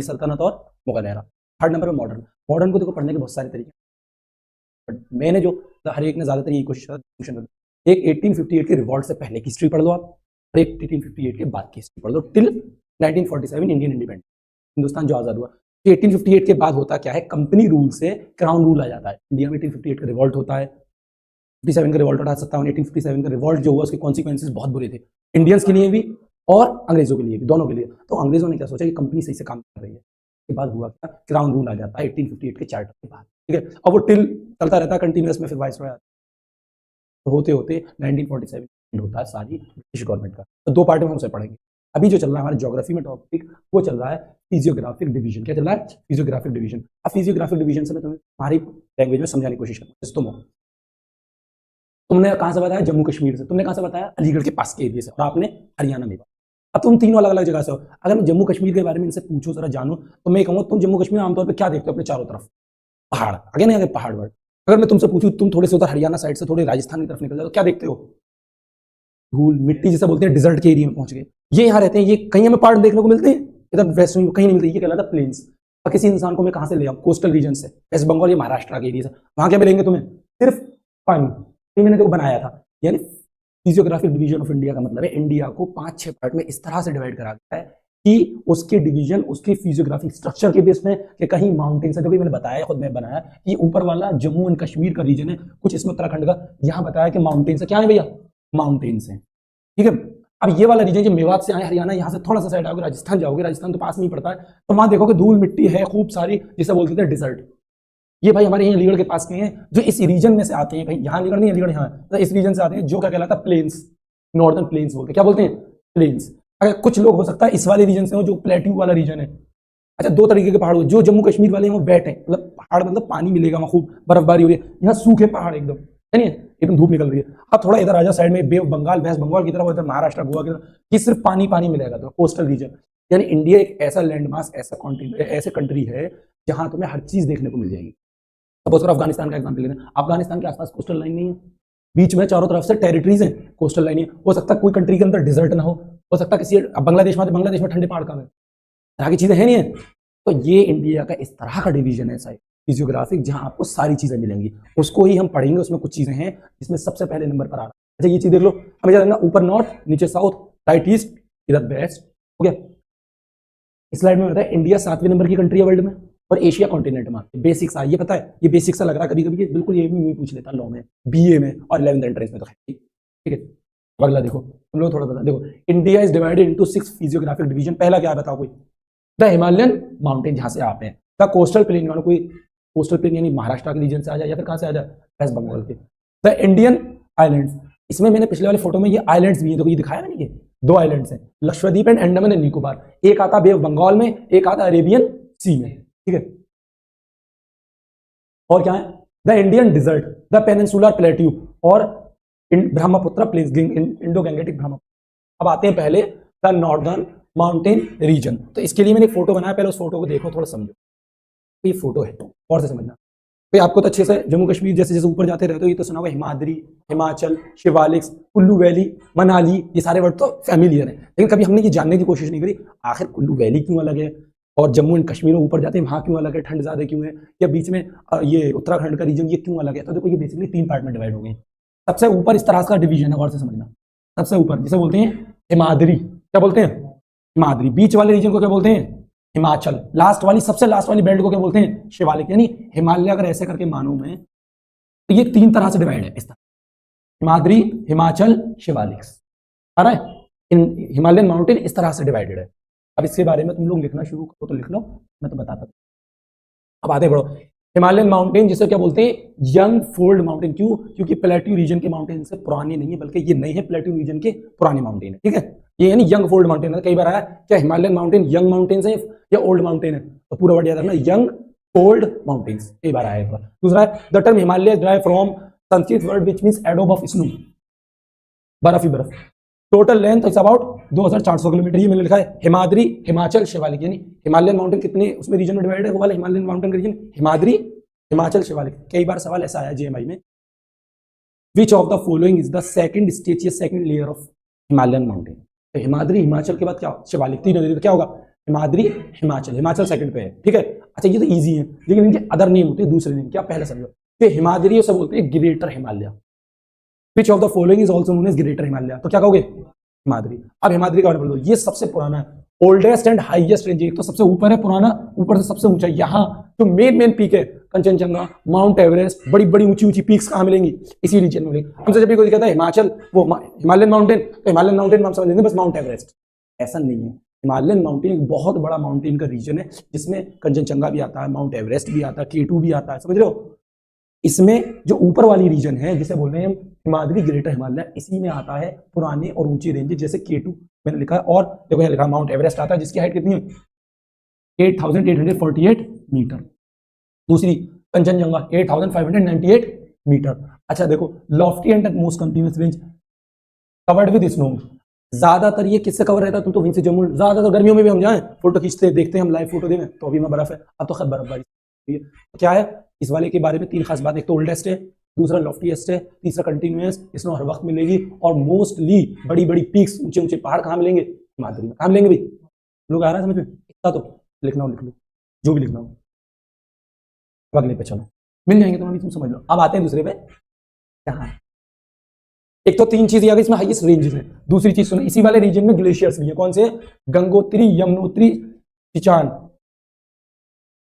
सल्तनत और Mughal era. Third number पे मॉडर्न। मॉडर्न को देखो पढ़ने के बहुत सारे तरीके, बट मैंने जो हर एक ने ज्यादातर ये कोशिश करा, एक 1858 के रिवॉल्ट से पहले की हिस्ट्री पढ़ लो आप, और एक 1858 के बाद की हिस्ट्री पढ़ लो टिल 1947 इंडियन इंडिपेंडेंस, हिंदुस्तान जो आजाद हुआ। 1858 के बाद होता क्या है, कंपनी रूल से क्राउन रूल आ जाता है। इंडिया में 1858 का रिवॉल्ट होता है, 57 का रिवॉल्ट होता है, 1857 का रिवॉल्ट जो हुआ उसके कॉन्सिक्वेंसेस बहुत बुरे थे, इंडियंस के लिए भी और अंग्रेजों के लिए भी, दोनों के लिए। तो अंग्रेजों ने क्या सोचा कि कंपनी सही से काम कर रही है, के बाद हुआ क्या, क्राउन रूल आ जाता है 1858 के चार्टर के बाद, ठीक है। अब वो टिल चलता रहता है कंटिन्यूअस में, फिर वाइसरॉय आता है, तो होते होते 1947 होता है सारी ब्रिटिश गवर्नमेंट का। तो दो पार्ट में हम उसे पढ़ेंगे। अभी जो चल रहा है हमारे ज्योग्राफी में टॉपिक, वो चल रहा है फिजियोग्राफिक डिवीजन। क्या चल रहा है, फिजियोग्राफिक डिवीजन। अब फिजियोग्राफिक डिवीजन से मैं तुम्हें हमारी लैंग्वेज में समझाने की कोशिश करूँ। तुमने कहाँ से बताया, जम्मू कश्मीर से। तुमने कहाँ से बताया, अलीगढ़ के पास के एरिया से, और आपने हरियाणा में। अब तुम तीनों अलग अलग जगह से हो। अगर मैं जम्मू कश्मीर के बारे में इनसे पूछो, जरा जानो, तो मैं कहूँगा तुम जम्मू कश्मीर में आमतौर पर क्या देखते हो अपने चारों तरफ, पहाड़। आगे नहीं आगे पहाड़ वर्ड। अगर मैं तुमसे पूछूं तुम थोड़े से उधर हरियाणा साइड से थोड़े राजस्थान की तरफ निकल जाओ, तो क्या देखते हो, धूल मिट्टी, जैसे बोलते हैं डिजर्ट के एरिया में पहुंच गए। ये यहाँ रहते हैं, ये कहीं हमें पहाड़ देखने को मिलते हैं, इधर वेस्ट में कहीं नहीं मिलते, ये कहलाता है प्लेन्स। और किसी इंसान को मैं कहाँ से ले आऊँ, कोस्टल रीजन से, वेस्ट बंगाल या महाराष्ट्र के एरिया से, वहां क्या मिलेंगे तुम्हें, सिर्फ पानी। ये मैंने देखो बनाया था। यानी फिजियोग्राफिक डिवीजन ऑफ इंडिया का मतलब है इंडिया को 5-6 पार्ट में इस तरह से डिवाइड करा गया है कि उसके डिवीजन उसके फिजियोग्राफिक स्ट्रक्चर के बेस में, कि कहीं माउंटेन्स है, जो भी मैंने बताया, खुद मैं बनाया कि ऊपर वाला जम्मू एंड कश्मीर का रीजन है, कुछ इसमें उत्तराखंड का, यहाँ बताया कि माउंटेन्स है। क्या है भैया, माउंटेन्स है, ठीक है। अब ये वाला रीजन जो मेवात से आए, हरियाणा, यहाँ से थोड़ा सा साइड आओगे, राजस्थान जाओगे, राजस्थान तो पास में ही पड़ता है, तो वहां देखोगे धूल मिट्टी है खूब सारी, जिसे बोलते थे डिजर्ट। ये भाई हमारे यहाँ अलीगढ़ के पास के हैं, जो इस रीजन में से आते हैं। भाई यहाँ अलीगढ़ नहीं, अलीगढ़ यहाँ, तो इस रीजन से आते हैं, जो क्या कहलाता है, प्लेन्स, नॉर्दर्न प्लेन्स बोलते हैं। क्या बोलते हैं, प्लेन्स। अगर कुछ लोग हो सकता है इस वाले रीजन से हो, जो प्लेट्यू वाला रीजन है। अच्छा, दो तरीके के पहाड़ हो, जो जम्मू कश्मीर वाले हैं वो वेट है, मतलब पहाड़ मतलब पानी मिलेगा वहां, खूब बर्फबारी हो रही है। यहाँ सूखे पहाड़ एकदम, है नहीं, एकदम धूप निकल रही है। अब थोड़ा इधर आजा साइड में, बे ऑफ बंगाल, वेस्ट बंगाल की तरफ, इधर महाराष्ट्र, गोवा की तरफ, ये सिर्फ पानी पानी मिलेगा, तो कोस्टल रीजन। यानी इंडिया एक ऐसा लैंड मास, ऐसा कॉन्टिनेंट, ऐसे कंट्री है जहां तुम्हें हर चीज देखने को मिल जाएगी। सपोज अफगानिस्तान का एग्जाम्पल लेते हैं, अफगानिस्तान के आसपास कोस्टल लाइन नहीं है, बीच में चारों तरफ से टेरिटरीज हैं, कोस्टल लाइन है। हो सकता है कोई कंट्री के अंदर डिजर्ट ना हो सकता है किसी बांग्लादेश में, बांग्लादेश में ठंडे पहाड़ का है, तरह की चीजें है नहीं है। तो ये इंडिया का इस तरह का डिवीजन है साइड फिजियोग्राफिक, जहां आपको सारी चीजें मिलेंगी, उसको ही हम पढ़ेंगे। उसमें कुछ चीजें हैं जिसमें सबसे पहले नंबर पर आ रहा है। अच्छा, ये चीज देख लो, हमें जानना, ऊपर नॉर्थ, नीचे साउथ, राइट ईस्ट, इधर वेस्ट, हो गया। इस स्लाइड में बताया इंडिया 7वें नंबर की कंट्री है वर्ल्ड में, और एशिया कॉन्टिनेंट में। बेसिक्स ये पता है, ये बेसिक्स लग रहा है कभी कभी, बिल्कुल ये भी पूछ लेता लॉ में, बीए में और 11th एंट्रेंस में, तो ठीक है। अगला देखो, तुम लोग थोड़ा बता, देखो India is divided into 6 physiographic division. पहला क्या है बताओ कोई, द हिमालयन माउंटेन, जहां से आप हैं। द कोस्टल प्लेन, मानो कोई कोस्टल प्लेन यानी महाराष्ट्र के रीजन से आ जाए, या फिर कहां से आ जाए, वेस्ट बंगाल के। द इंडियन आइलैंड्स, इसमें मैंने पिछले वाले फोटो में ये आइलैंड्स भी हैं, देखो ये दिखाया मैंने, ये 2 आइलैंड्स हैं, लक्षद्वीप एंड अंडमान एंड निकोबार। एक आता बे ऑफ बंगाल में, एक आता अरेबियन सी में, ठीक है। और क्या है, the Indian desert, the peninsular plateau, और Brahmaputra plains, Indo Gangetic Brahmaputra. अब आते हैं पहले द नॉर्दर्न माउंटेन रीजन। तो इसके लिए मैंने एक फोटो बनाया, पहले उस फोटो को देखो, थोड़ा समझो। ये फोटो है, और से समझना भाई, आपको तो अच्छे से जम्मू कश्मीर जैसे जैसे ऊपर जाते रहते हो, ये तो सुना होगा, हिमाद्री, हिमाचल, शिवालिक्स, कुल्लू वैली, मनाली, ये सारे वर्ड तो फैमिलियर है, लेकिन कभी हमने ये जानने की कोशिश नहीं करी आखिर कुल्लू वैली क्यों अलग है, और जम्मू एंड कश्मीर में ऊपर जाते हैं वहां क्यों अलग है, ठंड ज्यादा क्यों है, या बीच में ये उत्तराखंड का रीजन ये क्यों अलग है। तो देखो ये बेसिकली 3 पार्ट में डिवाइड हो गए। सबसे ऊपर इस तरह का डिवीजन है, और से समझना, सबसे ऊपर जिसे बोलते हैं हिमाद्री, क्या बोलते हैं, हिमाद्री। बीच वाले रीजन को क्या बोलते हैं, हिमाचल। लास्ट वाली, सबसे लास्ट वाली बेल्ट को क्या बोलते हैं, शिवालिक। यानी हिमालय अगर ऐसे करके मानो मैं, तो ये 3 तरह से डिवाइड है, इस तरह, हिमाद्री, हिमाचल, शिवालिक, आ रहा है। हिमालयन माउंटेन इस तरह से डिवाइडेड है। अब इसके बारे में तुम लोग लिखना शुरू करो तो लिख लो, मैं तो बताता था। अब आगे बढ़ो, हिमालयन माउंटेन जिसे क्या बोलते हैं, यंग फोल्ड माउंटेन। क्यों, क्योंकि प्लेट्यू रीजन के माउंटेन से पुराने नहीं है, बल्कि ये नए हैं, प्लेट्यू रीजन के पुराने माउंटेन है, ठीक है। ये यानी यंग फोल्ड माउंटेन है। कई बार आया क्या हिमालयन माउंटेन यंग माउंटेन्स है या ओल्ड माउंटेन है, तो पूरा वर्ड याद रखना, यंग ओल्ड माउंटेन्स, कई बार आया। दूसरा है the term Himalaya drive from Sanskrit word which means adobe of snow, बर्फ ही बर्फ। Total length is about 2400 kilometre. ये मैंने लिखा है हिमाद्री, हिमाचल, शिवालिक। यानी हिमालयन माउंटेन कितने उसमें रीजन में डिवाइड है, वो वाला हिमालयन माउंटेन का रीजन हिमाद्री, हिमाचल, शिवालिक। कई बार सवाल ऐसा आया जेएमआई में, विच of the following is the second stage, second layer of Himalayan mountain. तो हिमाद्री, हिमाचल के बाद क्या, शिवालिक, 3 नदी, तो क्या होगा, हिमाद्री, हिमाचल, हिमाचल सेकंड पे है, ठीक है। अच्छा ये तो इजी है, लेकिन इनके अदर नेम होते हैं, दूसरे नेम, क्या पहले समझो कि हिमाद्री सब बोलते हैं greater Himalaya, which of the following is also known as greater Himalaya, तो क्या कहोगे हिमाद्री। अब हिमाद्री का बारे में ये सबसे पुराना है, ओल्डेस्ट एंड हाईएस्ट रेंज, एक तो सबसे ऊपर है पुराना, ऊपर से सबसे ऊंचा, यहाँ जो मेन पीक है कंचनजंगा, माउंट एवरेस्ट, बड़ी बड़ी ऊंची ऊंची पीक्स कहाँ मिलेंगी, इसी रीजन में मिलेंगी। हमसे जब भी कोई कहता है हिमाचल, वो हिमालयन माउंटेन, तो हिमालयन माउंटेन हम समझ लेंगे बस माउंट एवरेस्ट, ऐसा नहीं है। हिमालयन माउंटेन एक बहुत बड़ा माउंटेन का रीजन है, जिसमें कंचनजंगा भी आता है, माउंट एवरेस्ट भी आता है, K2 भी आता है, समझ रहे हो। इसमें जो ऊपर वाली रीजन है जिसे बोल रहे हैं हिमाद्री ग्रेटर हिमालय, इसी में आता है पुराने और ऊंची रेंजेस जैसे K2 मैंने लिखा है, और देखो यहाँ लिखा माउंट एवरेस्ट आता है जिसकी हाइट कितनी है 8848 मीटर। दूसरी कंचनजंगा 8598 मीटर। अच्छा देखो Lofty and most continuous range covered with snow, ज्यादातर ये किससे कवर रहता है, तुम तो वहीं से जम्मू, ज्यादातर गर्मियों में भी हम जाएं फोटो खींचते देखते हैं हम लाइव फोटो दें तो अभी में बर्फ है, अब तो खैर बर्फबारी है। तो क्या है इस वाले के बारे में तीन खास बात, एक तो ओल्डेस्ट है, दूसरा लॉफ्टीएस्ट है, तीसरा कंटिन्यूअस, स्नो हर वक्त मिलेगी, और मोस्टली बड़ी बड़ी पीक्स, ऊंचे ऊंचे पहाड़ कहाँ मिलेंगे, हिमाद्री में। कहाँ मिलेंगे भाई, लोग आ रहा है समझ में, इतना तो लिखना हो लिख लो, जो भी लिखना हो। अगले पे चलो, मिल जाएंगे तुम, अभी तुम समझ लो। अब आते हैं दूसरे पे, क्या एक तो तीन चीजें आ गई इसमें हाईएस्ट रेंजेस है, दूसरी चीज सुनो इसी वाले रीजन में ग्लेशियर्स भी है, कौन से, गंगोत्री, यमुनोत्री, सिचान।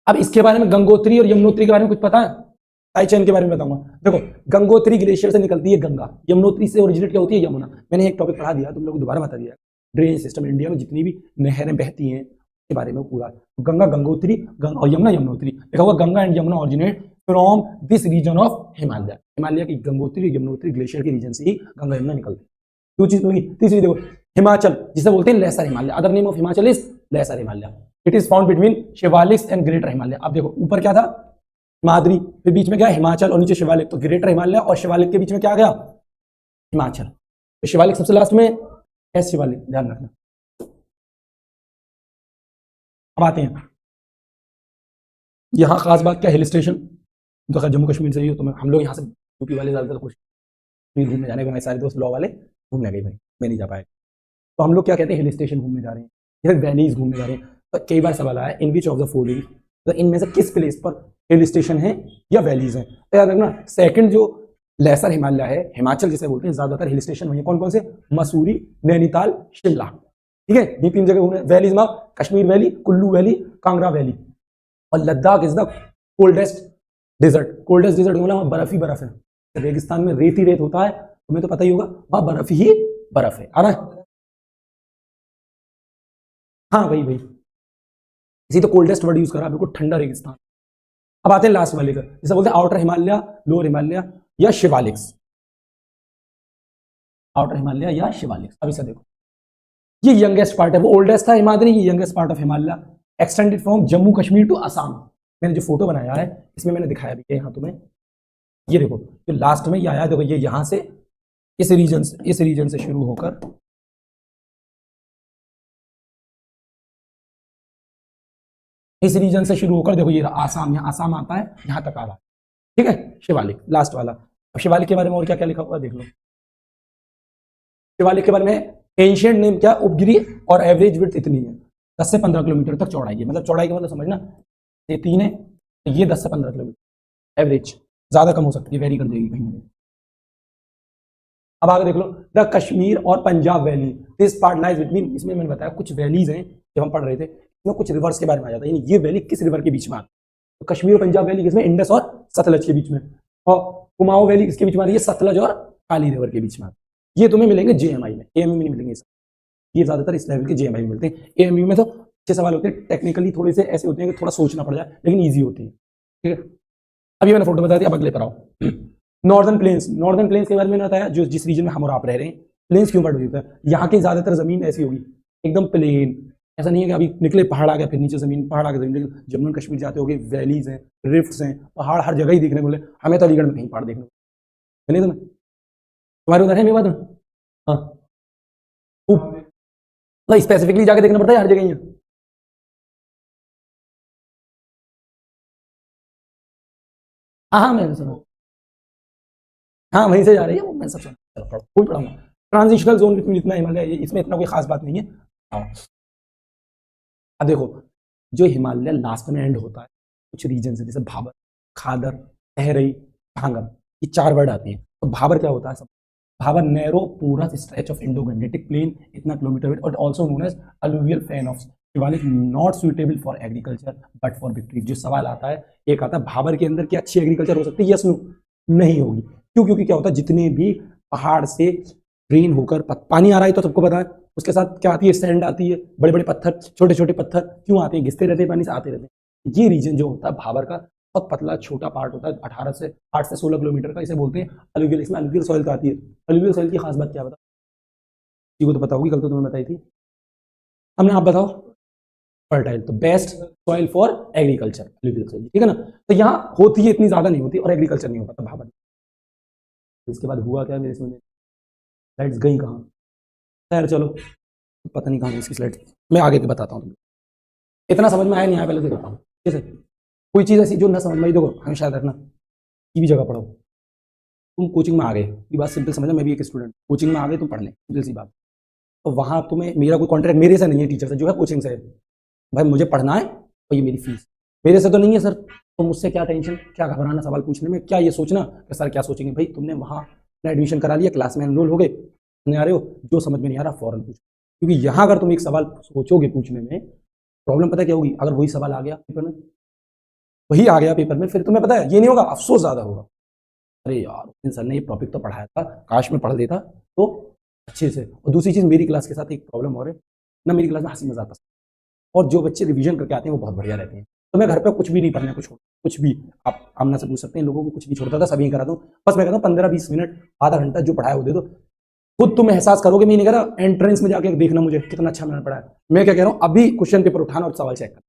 अब इसके बारे में गंगोत्री और यमुनोत्री के बारे में कुछ पता है, साइचैन के बारे में बताऊंगा। देखो गंगोत्री ग्लेशियर से निकलती है गंगा, यमुनोत्री से ओरिजिनेट क्या होती है यमुना। मैंने एक टॉपिक पढ़ा दिया, तुम लोग दोबारा बता दिया, ड्रेनेज सिस्टम इंडिया में जितनी भी नहरें बहती हैं के बारे में पूरा, गंगा गंगोत्री, गंगा और यमुना यमुनोत्री, देखा होगा Ganga and Yamuna originate from this region of Himalaya, Himalaya की गंगोत्री यमुनोत्री ग्लेशियर के रीजन से ही गंगा यमुना निकलती है। दो चीज मिली। तीसरी देखो हिमाचल जिसे बोलते हैं lesser Himalaya, other name of Himachal is lesser Himalaya, it is found between Shivaliks and greater Himalaya. अब देखो ऊपर क्या था हिमाद्री, फिर बीच में क्या हिमाचल और नीचे शिवालिक, तो ग्रेटर हिमालय और शिवालिक के बीच में क्या आ गया हिमाचल, तो शिवालिक सबसे लास्ट में है, शिवालिक ध्यान रखना। अब आते हैं यहाँ खास बात क्या, हिल स्टेशन, तो खैर जम्मू कश्मीर से ही हो, तो हम लोग यहाँ से यूपी वाले ज्यादातर कोशिश घूमने जाने के, मेरे सारे दोस्त लॉ वाले घूमने गए भाई, मैं नहीं जा पाया। तो हम लोग क्या कहते हैं हिल स्टेशन घूमने जा रहे हैं या वैलीज घूमने जा रहे हैं, तो कई बार सवाल आया इन विच ऑफ द फॉलोइंग, तो इनमें से किस प्लेस पर हिल स्टेशन है या वैलीज है। तो याद रखना सेकंड जो लेसर हिमालय है, हिमाचल जिसे बोलते हैं, ज्यादातर हिल स्टेशन वही है, कौन कौन से, मसूरी, नैनीताल, शिमला, ठीक है, ये तीन जगह घूमने। वैलीज में Kashmir valley, Kullu valley, Kangra valley, और Ladakh is the coldest desert, coldest desert मतलब बर्फ ही बर्फ है, रेगिस्तान में रेत ही रेत होता है, तुम्हें तो पता ही होगा, वहां बर्फ ही बर्फ है, आ रहा है, हाँ भाई भाई, इसी तो कोल्डेस्ट वर्ड यूज करा, बिल्कुल ठंडा रेगिस्तान। अब आते हैं लास्ट वाले का, जिसे बोलते हैं आउटर हिमालय, लोअर हिमालय या शिवालिक्स, आउटर हिमालय या शिवालिक्स। अब इसे देखो, ये यंगेस्ट पार्ट है, वो ओल्डेस्ट था हिमाद्री, ये youngest part of Himalaya, extended from Jammu Kashmir to Assam. मैंने जो फोटो बनाया है इसमें मैंने दिखाया भी है यहाँ तुम्हें, ये देखो जो लास्ट में ये आया, देखो ये यहाँ से इस रीजन से शुरू होकर इस रीजन से शुरू होकर देखो ये आसाम, यहाँ आसाम आता है, यहाँ तक आ रहा है, ठीक है, शिवालिक लास्ट वाला। अब शिवालिक के बारे में और क्या क्या लिखा हुआ देख लो, शिवालिक के बारे में एंशिएंट नेम क्या, उपगिरी, और एवरेज विड्थ इतनी है 10 से 15 किलोमीटर तक चौड़ाई है, मतलब चौड़ाई का मतलब समझना, ये 3 है, तो ये 10 से 15 किलोमीटर एवरेज, ज्यादा कम हो सकती है, वेरी कर देगी कहीं। अब आगे देख लो द कश्मीर और Punjab valley, this part lies between, इसमें मैंने बताया कुछ वैलीज हैं जब हम पढ़ रहे थे, इसमें कुछ रिवर्स के बारे में आ जाता है, यानी ये वैली किस रिवर के बीच में आती है, तो कश्मीर और पंजाब वैली किसमें, इंडस और सतलज के बीच में, और कुमाऊं वैली किसके बीच में आ रही है, सतलज और काली रिवर के बीच में। ये तुम्हें मिलेंगे जेएमआई में, एएमयू में नहीं मिलेंगे, ये ज्यादातर इस लेवल के जेएमआई में मिलते हैं। एएमयू में तो अच्छे सवाल होते हैं, टेक्निकली थोड़े से ऐसे होते हैं कि थोड़ा सोचना पड़ जाए, लेकिन ईजी होती है, ठीक है। अभी मैंने फोटो बता दिया, अब अगले पर आओ। नॉर्दर्न प्लेन्स, नॉर्दर्न प्लेन्स के बारे में बताया, जो जिस रीजन में हम और आप रह रहे हैं, प्लेन्स क्यों बढ़ होता है, यहाँ की ज्यादातर जमीन ऐसी होगी एकदम प्लेन, ऐसा नहीं है कि अभी निकले पहाड़ आ गया फिर नीचे जमीन, पहाड़ आ गया जमीन, जम्मू एंड कश्मीर जाते होगे वैलीज हैं, रिफ्ट्स हैं, पहाड़ हर जगह ही देखने को मिले, हमें तो अलीगढ़ में कहीं पहाड़ देखने को मिले, तुम्हारे उधर है मेरे बात, हाँ स्पेसिफिकली जाके देखना पड़ता है हर जगह ही, हाँ मैंने सुना, हाँ वहीं से जा रही है वो, मैं सब सुना, कोई पढ़ाऊंगा। ट्रांजिशनल जोन में इतना हिमालय, इसमें इतना कोई खास बात नहीं है, हाँ अब देखो, जो हिमालय लास्ट में एंड होता है, कुछ रीजन है जैसे भाबर, खादर, तहरई, भांगम, ये 4 वर्ड आती हैं। तो भाबर क्या होता है सब? भाबर नैरो पूरा stretch of Indo Gangetic plain, इतना किलोमीटर विथ, और also known as alluvial fan of Shivalik, not suitable for agriculture but for victory. जो सवाल आता है, एक आता है भाबर के अंदर क्या अच्छी एग्रीकल्चर हो सकती है? Yes no? नहीं होगी। क्यों? क्योंकि क्या होता है, जितने भी पहाड़ से ड्रेन होकर पानी आ रहा है, तो सबको पता है, उसके साथ क्या आती है? सैंड आती है, बड़े बड़े पत्थर, छोटे छोटे पत्थर क्यों आते हैं? घिसते रहते हैं पानी से, आते रहते हैं। ये रीजन जो होता है भाबर का, बहुत पतला छोटा पार्ट होता है, 8 से 16 किलोमीटर का, इसे बोलते हैं अलुवियल। इसमें अलुवियल सॉइल आती है। अलुवियल सॉइल की खास बात क्या बता, किसी को तो पता होगी, कल तो तुम्हें बताई थी हमने। आप बताओ। फर्टाइल, तो best soil for agriculture, alluvial soil, ठीक है ना। तो यहाँ होती है, इतनी ज्यादा नहीं होती, और एग्रीकल्चर नहीं हो पाता भाबर। इसके बाद हुआ क्या मेरे समझ, स्लाइड्स गई कहाँ? खैर चलो, पता नहीं कहाँ गई इसकी स्लाइड, मैं आगे के बताता हूँ। इतना समझ में आया नहीं आया पहले देखो कैसे। कोई चीज़ ऐसी जो ना समझ में आई, देखो हमेशा याद रखना, की भी जगह पढ़ो। तुम कोचिंग में आ गए, ये बात सिंपल समझना, मैं भी एक स्टूडेंट, कोचिंग में आ गए तुम पढ़ने, सिंपल सी बात। तो वहाँ तुम्हें मेरा कोई कॉन्ट्रैक्ट मेरे से नहीं है, टीचर से जो है, कोचिंग से है। भाई मुझे पढ़ना है और ये मेरी फीस, मेरे से तो नहीं है सर। तो मुझसे क्या टेंशन, क्या घबराना सवाल पूछने में, क्या ये सोचना कि सर क्या सोचेंगे? भाई तुमने वहाँ एडमिशन करा लिया, क्लास में एनरोल हो गए, नहीं आ रहे हो, जो समझ में नहीं आ रहा फौरन पूछो। क्योंकि यहाँ अगर तुम एक सवाल सोचोगे पूछने में, प्रॉब्लम पता क्या होगी? अगर वही सवाल आ गया पेपर में, वही आ गया पेपर में, फिर तुम्हें पता है ये नहीं होगा, अफसोस ज्यादा होगा। अरे यार सर ने ये टॉपिक तो पढ़ाया था, काश में पढ़ लेता तो अच्छे से। और दूसरी चीज, मेरी क्लास के साथ एक प्रॉब्लम और है ना, मेरी क्लास में हंसी मजाक पसंद, और जो बच्चे रिवीजन करके आते हैं वो बहुत बढ़िया रहते हैं। तो मैं घर पे कुछ भी नहीं पढ़ने को छोड़, कुछ भी आप आमना से पूछ सकते हैं, लोगों को कुछ भी छोड़ता था, सभी करा दूं। बस मैं कहता हूँ 15-20 मिनट, आधा घंटा जो पढ़ाया वो दे दो, खुद तुम एहसास करोगे। मैं नहीं कह रहा एंट्रेंस में जाके देखना मुझे कितना अच्छा मैंने पढ़ाया, मैं क्या कह रहा हूँ, अभी क्वेश्चन पेपर उठाना और सवाल चेक करना।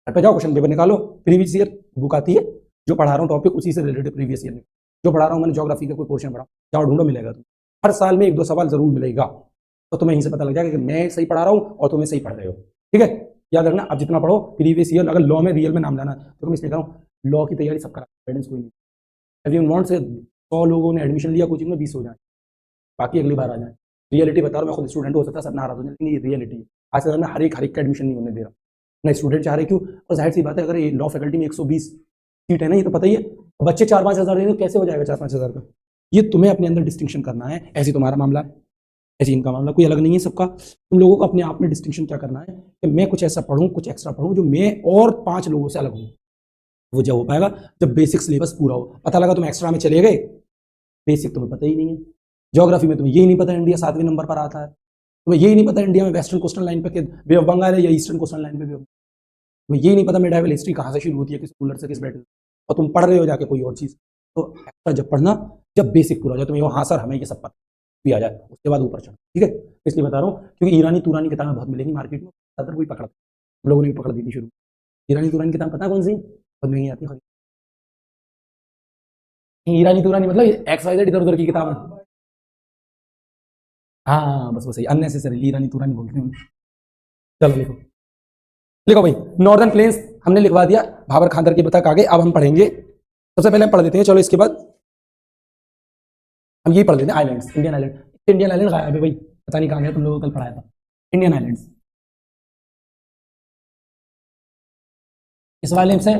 घर पे जाओ, क्वेश्चन पेपर निकालो, प्रीवियस ईयर बुक आती है, जो पढ़ा रहा हूँ टॉपिक उसी से रिलेटेड, प्रीवियस ईयर में जो पढ़ा रहा हूँ मैंने, ज्योग्राफी का कोई पोर्शन पढ़ा, जाओ ढूंढो, मिलेगा तुम्हें। हर साल में 1-2 सवाल जरूर मिलेगा, तो तुम्हें यहीं से पता लग जाएगा कि मैं सही पढ़ा रहा हूँ और तुम्हें सही पढ़ रहे हो, ठीक है। याद रखना, अब जितना पढ़ो प्रीवियस ईयर, अगर लॉ में रियल में नाम लाना तो मैं इसलिए कह रहा हूँ, लॉ की तैयारी सब करा, गाइडेंस कोई नहीं। एवरी वांट से 100 लोगों ने एडमिशन लिया कोचिंग में, 20 हो जाए, बाकी अगली बार आ जाए। रियलिटी बता रहा हूँ, मैं खुद स्टूडेंट हो सकता है सब नाराज हो जाए, लेकिन ये रियलिटी है। आज से मैं हर एक का एडमिशन नहीं होने दे रहा, ना स्टूडेंट चाह रहे, क्यों? और जाहिर सी बात है, अगर ये लॉ फैकल्टी में 120 सीट है ना, ये तो पता ही है, बच्चे 4-5 हज़ार दे, तो कैसे हो जाएगा 4-5 हज़ार का? ये तुम्हें अपने अंदर डिस्टिंक्शन करना है, ऐसे तुम्हारा मामला, ऐसे इनका मामला, कोई अलग नहीं है सबका। तुम लोगों को अपने आप में डिस्टिंक्शन क्या करना है कि मैं कुछ ऐसा पढ़ूं, कुछ एक्स्ट्रा पढ़ूं जो मैं और 5 लोगों से अलग हूं। वो जब हो पाएगा जब बेसिक सिलेबस पूरा हो। पता लगा तुम एक्स्ट्रा में चले गए, बेसिक तुम्हें पता ही नहीं है। ज्योग्राफी में तुम्हें यही नहीं पता इंडिया 7वें नंबर पर आता है, तुम्हें यही नहीं पता इंडिया में वेस्टर्न कोस्टल लाइन पे बे ऑफ बंगाल है या ईस्टर्न कोस्टल लाइन पे बे ऑफ, तुम्हें यही नहीं पता मेडाइवल हिस्ट्री कहाँ से शुरू होती है, किस रूलर से किस बैटल, और तुम पढ़ रहे हो जाके कोई और चीज़। तो एक्स्ट्रा जब पढ़ना, जब बेसिक पूरा हो जाए, तुम्हें हाँ सर हमें ये सब पता भी आ जाए, उसके बाद ऊपर चढ़ो, ठीक है। इसलिए बता रहा हूँ, क्योंकि ईरानी तुरानी किताबें बहुत मिलेंगी मार्केट में, ज़्यादातर कोई पकड़, हम लोगों ने भी पकड़ दी थी शुरू। ईरानी तुरानी किताब पता है कौन सी? बहुत महंगी आती है। ईरानी तुरानी मतलब XYZ इधर उधर की किताब है। हाँ बस वो सही, अननेसेसरी ईरानी तुरानी बोलते हैं। चलो लिखो, लिखो भाई, नॉर्दर्न प्लेन्स हमने लिखवा दिया, भाबर खानदर की बतख आगे। अब हम पढ़ेंगे, सबसे पहले हम पढ़ देते हैं, चलो इसके बाद हम ये पढ़ लेते हैं islands, Indian island. Indian island गायब है भाई, पता नहीं कहाँ गया, तुम लोगों को कल पढ़ाया था इंडियन आइलैंड्स। इस वाले से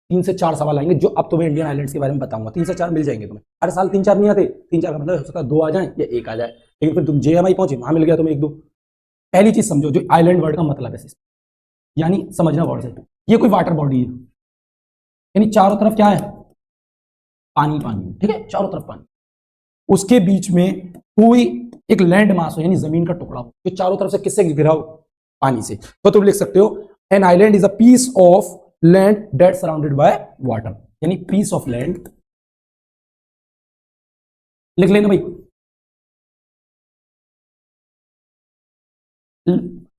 3 से 4 सवाल आएंगे, जो अब तुम्हें इंडियन आइलैंड्स के बारे में बताऊंगा। 3 से 4 मिल जाएंगे तुम्हें, हर साल 3-4 नहीं आते, 3-4 का मतलब हो सकता है 2 आ जाए या 1 आ जाए, लेकिन फिर तुम JMI पहुंचे, वहां मिल गया तुम्हें 1-2। पहली चीज समझो, जो आइलैंड वर्ड का मतलब है, यानी समझना वर्ड से, ये कोई वाटर बॉडी है, यानी चारों तरफ क्या है? पानी पानी, ठीक है, चारों तरफ पानी, उसके बीच में कोई एक लैंड मास हो, यानी जमीन का टुकड़ा हो, जो चारों तरफ से किससे घिरा हो? पानी से। तो तुम लिख सकते हो an island is a piece of land that surrounded by water, यानी पीस ऑफ लैंड, लिख लेना भाई।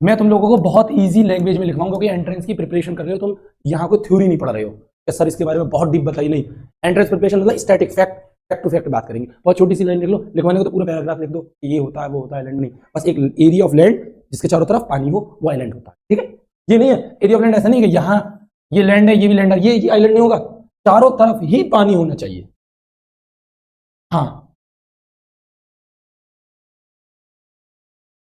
मैं तुम लोगों को बहुत इजी लैंग्वेज में लिखवाऊंगा, क्योंकि एंट्रेंस की प्रिपरेशन कर रहे हो तुम, यहाँ कोई थ्योरी नहीं पढ़ रहे हो सर इसके बारे में बहुत डीप बताइए, नहीं। एंट्रेंस प्रिपरेशन मतलब static fact, fact to fact बात करेंगे। बहुत छोटी सी लाइन लिख लो, लिखवाने को तो पूरा पैराग्राफ लिख दो, ये होता है वो होता है, आइलैंड नहीं, बस एक एरिया ऑफ लैंड जिसके चारों तरफ पानी हो, वो आइलैंड होता है, ठीक है। ये नहीं है एरिया ऑफ लैंड, ऐसा नहीं कि यहाँ ये लैंड है ये भी लैंड है, ये आइलैंड नहीं होगा, चारों तरफ ही पानी होना चाहिए। हाँ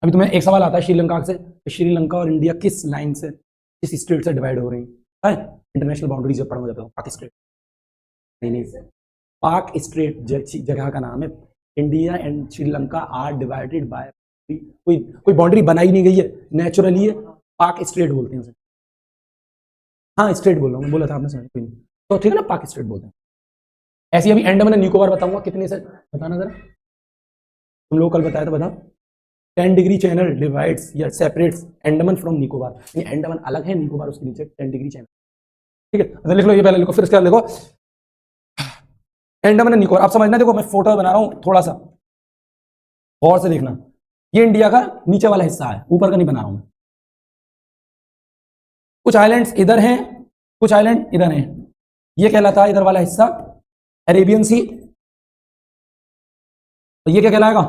अभी तुम्हें एक सवाल आता है श्रीलंका से, श्रीलंका और इंडिया किस लाइन से, किस स्टेट से डिवाइड हो रही है? इंटरनेशनल बाउंड्रीज जब पढ़ा जाता है पाक स्ट्रेट, नहीं पाक स्ट्रेट जगह का नाम है। India and Sri Lanka are divided by, कोई बाउंड्री बनाई नहीं गई है, नेचुरली है, पाक स्ट्रेट बोलते हैं उसे। हाँ स्ट्रेट बोल रहा हूँ, बोला था आपने, समझ कोई नहीं, तो ठीक है ना, पाक स्ट्रेट बोलते हैं। ऐसी अभी अंडमान एंड निकोबार बताऊंगा कितने से, बताना जरा, तुम लोग कल बताया था, बताओ। 10 डिग्री चैनल डिवाइड्स या सेपरेट्स अंडमान फ्रॉम निकोबार, यानी अंडमान अलग है, निकोबार उसके नीचे 10 डिग्री चैनल, ठीक है। तो लिख लो, ये पहले लिखो, फिर इसके बाद लिखो अंडमान एंड निकोबार। आप समझना, देखो मैं फोटो बना रहा हूं, थोड़ा सा गौर से देखना, ये इंडिया का नीचे वाला हिस्सा है, ऊपर का नहीं बना रहा हूं मैं। कुछ आइलैंड्स इधर हैं, कुछ आइलैंड इधर हैं, ये कहलाता है इधर वाला हिस्सा अरेबियन सी, तो ये क्या कहलाएगा?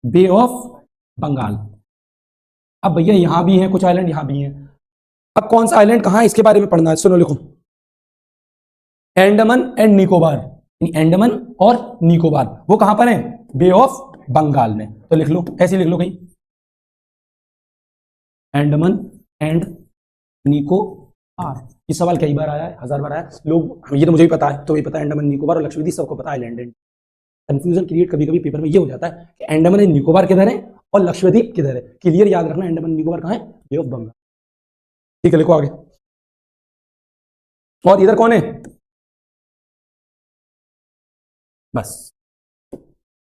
बे ऑफ बंगाल। अब भैया यहां भी हैं कुछ आइलैंड, यहां भी हैं, अब कौन सा आइलैंड कहां है इसके बारे में पढ़ना है, सुनो लिखो, अंडमान एंड निकोबार, अंडमान और निकोबार वो कहां पर है? बे ऑफ बंगाल में। तो लिख लो, ऐसे लिख लो कहीं, अंडमान एंड निकोबार। ये सवाल कई बार आया है, 1000 बार आया है, लोग, ये तो मुझे भी पता है, तो भी पता है, अंडमान निकोबार और लक्षद्वीप सबको पता है आइलैंड है। कंफ्यूजन क्रिएट कभी कभी पेपर में ये हो जाता है कि अंडमान एंड निकोबार किधर है और लक्षद्वीप किधर है। क्लियर याद रखना, अंडमान निकोबार कहां है? बे ऑफ बंगाल, ठीक है। लिखो आगे, और इधर कौन है? बस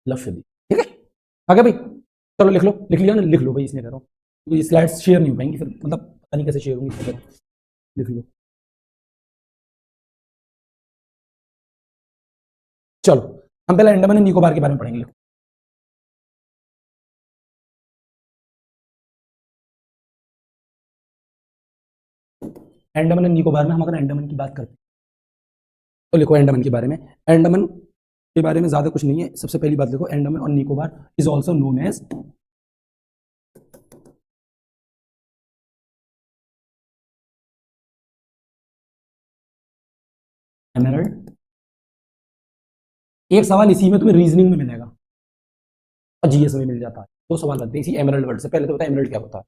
लक्षद्वीप, ठीक है। आगे भाई, चलो लिख लो, लिख लिया ना, लिख लो भाई, इसलिए कह रहा हूँ, ये स्लाइड्स शेयर नहीं हो पाएंगी फिर, मतलब पता नहीं कैसे शेयर होंगी, लिख लो। चलो हम पहले अंडमान एंड निकोबार के बारे में पढ़ेंगे। अंडमान एंड निकोबार में हम अगर अंडमान की बात करते हैं तो लिखो अंडमान के बारे में, अंडमान के बारे में ज्यादा कुछ नहीं है। सबसे पहली बात लिखो, अंडमान और Nicobar is also known as emerald. एक सवाल इसी में तुम्हें रीजनिंग में मिलेगा और जीएस में मिल जाता है, दो सवाल लगते हैं इसी एमरल्ड वर्ड से। पहले तो बता एमरल्ड क्या होता है?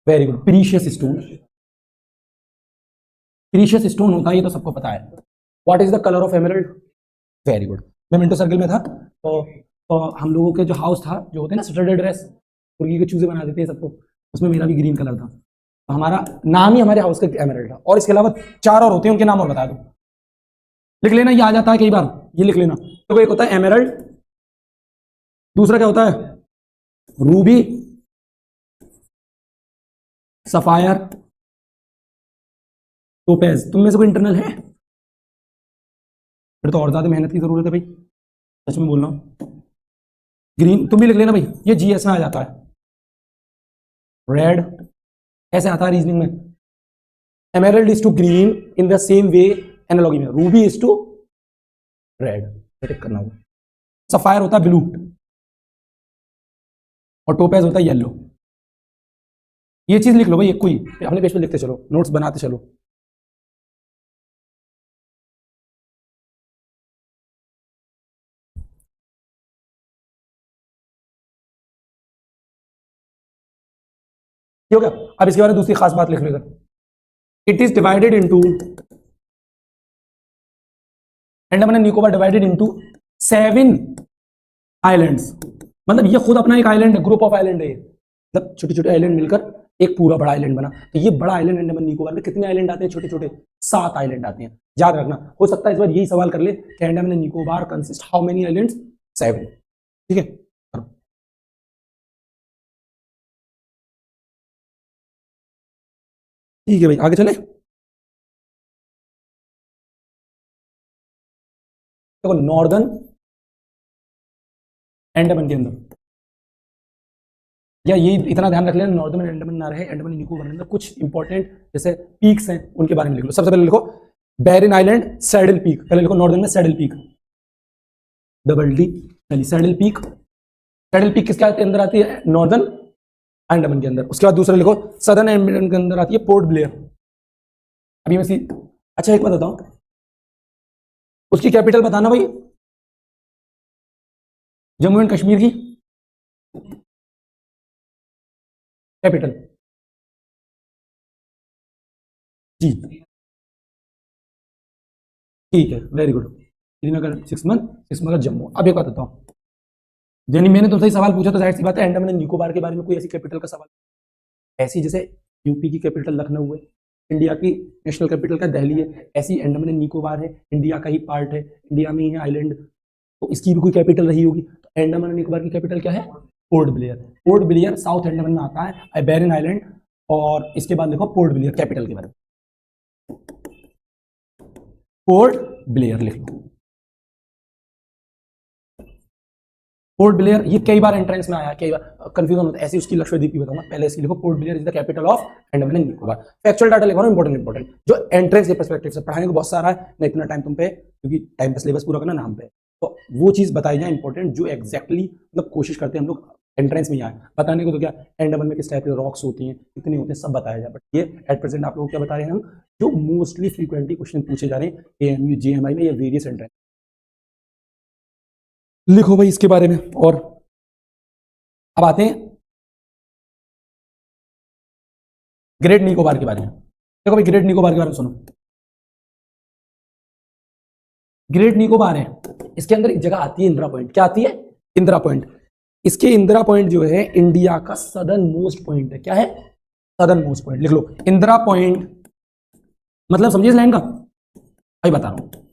Very good, precious stone. Precious stone होता है, ये तो सबको पता है। What is the colour of emerald? Very good. मैं मिंटो सर्कल में था तो हम लोगों के जो हाउस था, जो होते हैं ना सैटरडे ड्रेस, मुर्गी के चूजे बना देते हैं सबको, उसमें मेरा भी ग्रीन कलर था, तो हमारा नाम ही हमारे हाउस का एमरल्ड था। और इसके अलावा 4 और होते हैं, उनके नाम और बता दो, लिख लेना, ये आ जाता है कई बार, ये लिख लेना। तो एक होता है एमरल्ड, दूसरा क्या होता है? Ruby, sapphire, topaz. तुम में से कोई इंटरनल है? फिर तो और ज्यादा मेहनत की जरूरत है भाई, सच में बोल रहा हूं। ग्रीन तुम भी लिख लेना भाई, ये जीएस में आ जाता है। रेड ऐसे आता है रीजनिंग में, emerald is to green in the same way, analogy में ruby is to red, tick करना होगा। सफायर होता है ब्लू और टोपेज होता है येलो। ये चीज लिख लो भाई, एक कोई अपने पेज पे लिखते चलो, नोट्स बनाते चलो। हो गया। अब इसके बारे में दूसरी खास बात लिख लो इधर, it is divided into, Andaman and Nicobar divided into 7 islands. मतलब ये खुद अपना एक आइलैंड है, ग्रुप ऑफ आइलैंड है, मतलब छोटे छोटे आइलैंड मिलकर एक पूरा बड़ा आइलैंड बना। तो ये बड़ा आइलैंड अंडमान निकोबार में कितने आइलैंड आते हैं? छोटे छोटे 7 आइलैंड आते हैं, याद रखना। हो सकता है इस बार यही सवाल कर ले कि Andaman and Nicobar consist how many islands? 7, ठीक है। ठीक है भाई, आगे चले। देखो नॉर्दर्न अंडमान के अंदर, या ये इतना ध्यान रख लेना, नॉर्दर्न अंडमान ना रहे, अंडमान निकोबार के अंदर कुछ इंपॉर्टेंट जैसे पीक्स हैं, उनके बारे में लिख लो। सबसे पहले लिखो बैरन आइलैंड, सैडल पीक। पहले लिखो नॉर्दर्न में saddle peak, double D, saddle peak. Saddle peak किसके अंदर आती है? नॉर्दर्न अंडमान के अंदर। उसके बाद दूसरा लिखो सदर्न अंडमान के अंदर आती है पोर्ट ब्लेयर। अभी मैं अच्छा एक बात बताओ, उसकी कैपिटल बताना भाई, जम्मू एंड कश्मीर की कैपिटल जी, ठीक है, very good. Srinagar 6 month Jammu. अब एक बात बताओ, यानी मैंने तुमसे सवाल पूछा तो जाहिर सी बात है अंडमान एंड निकोबार के बारे में कोई ऐसी कैपिटल का सवाल, ऐसी जैसे यूपी की कैपिटल लखनऊ है, इंडिया की नेशनल कैपिटल का दिल्ली है, ऐसी अंडमान एंड निकोबार है, इंडिया का ही पार्ट है, इंडिया में ही है आइलैंड, तो इसकी भी कोई कैपिटल रही होगी। तो अंडमान एंड निकोबार की कैपिटल क्या है? Port Blair. Port Blair south Andaman में आता है, आइबेरियन आइलैंड। और इसके बाद देखो पोर्ट ब्लेयर कैपिटल के बारे में, पोर्ट ब्लेयर लिख लो। पोर्ट ब्लेयर ये कई बार एंट्रेंस में आया, कई बार कंफ्यूजन होता है, ऐसी उसकी लक्षद्वीप की बताऊंगा। पहले इसकी लिखो, port Blair is the capital of Andaman and Nicobar. Factual data लिखो, इंपॉर्टेंट जो एंट्रेंस के पर्सपेक्टिव से पढ़ाने को बहुत सारा है, नहीं इतना टाइम तुम पे, क्योंकि टाइम पे सिलेबस पूरा करना नाम पे, तो वो चीज बताई जाए इंपॉर्टेंट जो एग्जैक्टली मतलब कोशिश करते हैं हम लोग एंट्रेंस में ही आए बताने को। तो क्या अंडमान में किस टाइप के रॉक्स होती हैं, कितने होते हैं, सब बताया जाए। बट ये एट प्रेजेंट आप लोग क्या बता रहे हैं हम, जो मोस्टली फ्रीक्वेंटली क्वेश्चन पूछे जा रहे हैं एएमयू जेएमआई में या वेरियस एंट्रेंस। लिखो भाई इसके बारे में। और अब आते हैं ग्रेट निकोबार के बारे में। देखो भाई ग्रेट निकोबार के बारे में सुनो। ग्रेट निकोबार है, इसके अंदर एक जगह आती है इंदिरा पॉइंट। क्या आती है? इंदिरा पॉइंट। इसके इंदिरा पॉइंट जो है इंडिया का सदर्न मोस्ट पॉइंट है। क्या है? Southern most point. लिख लो इंदिरा पॉइंट, मतलब समझिए इस लाइन का, भाई बता रहा हूं।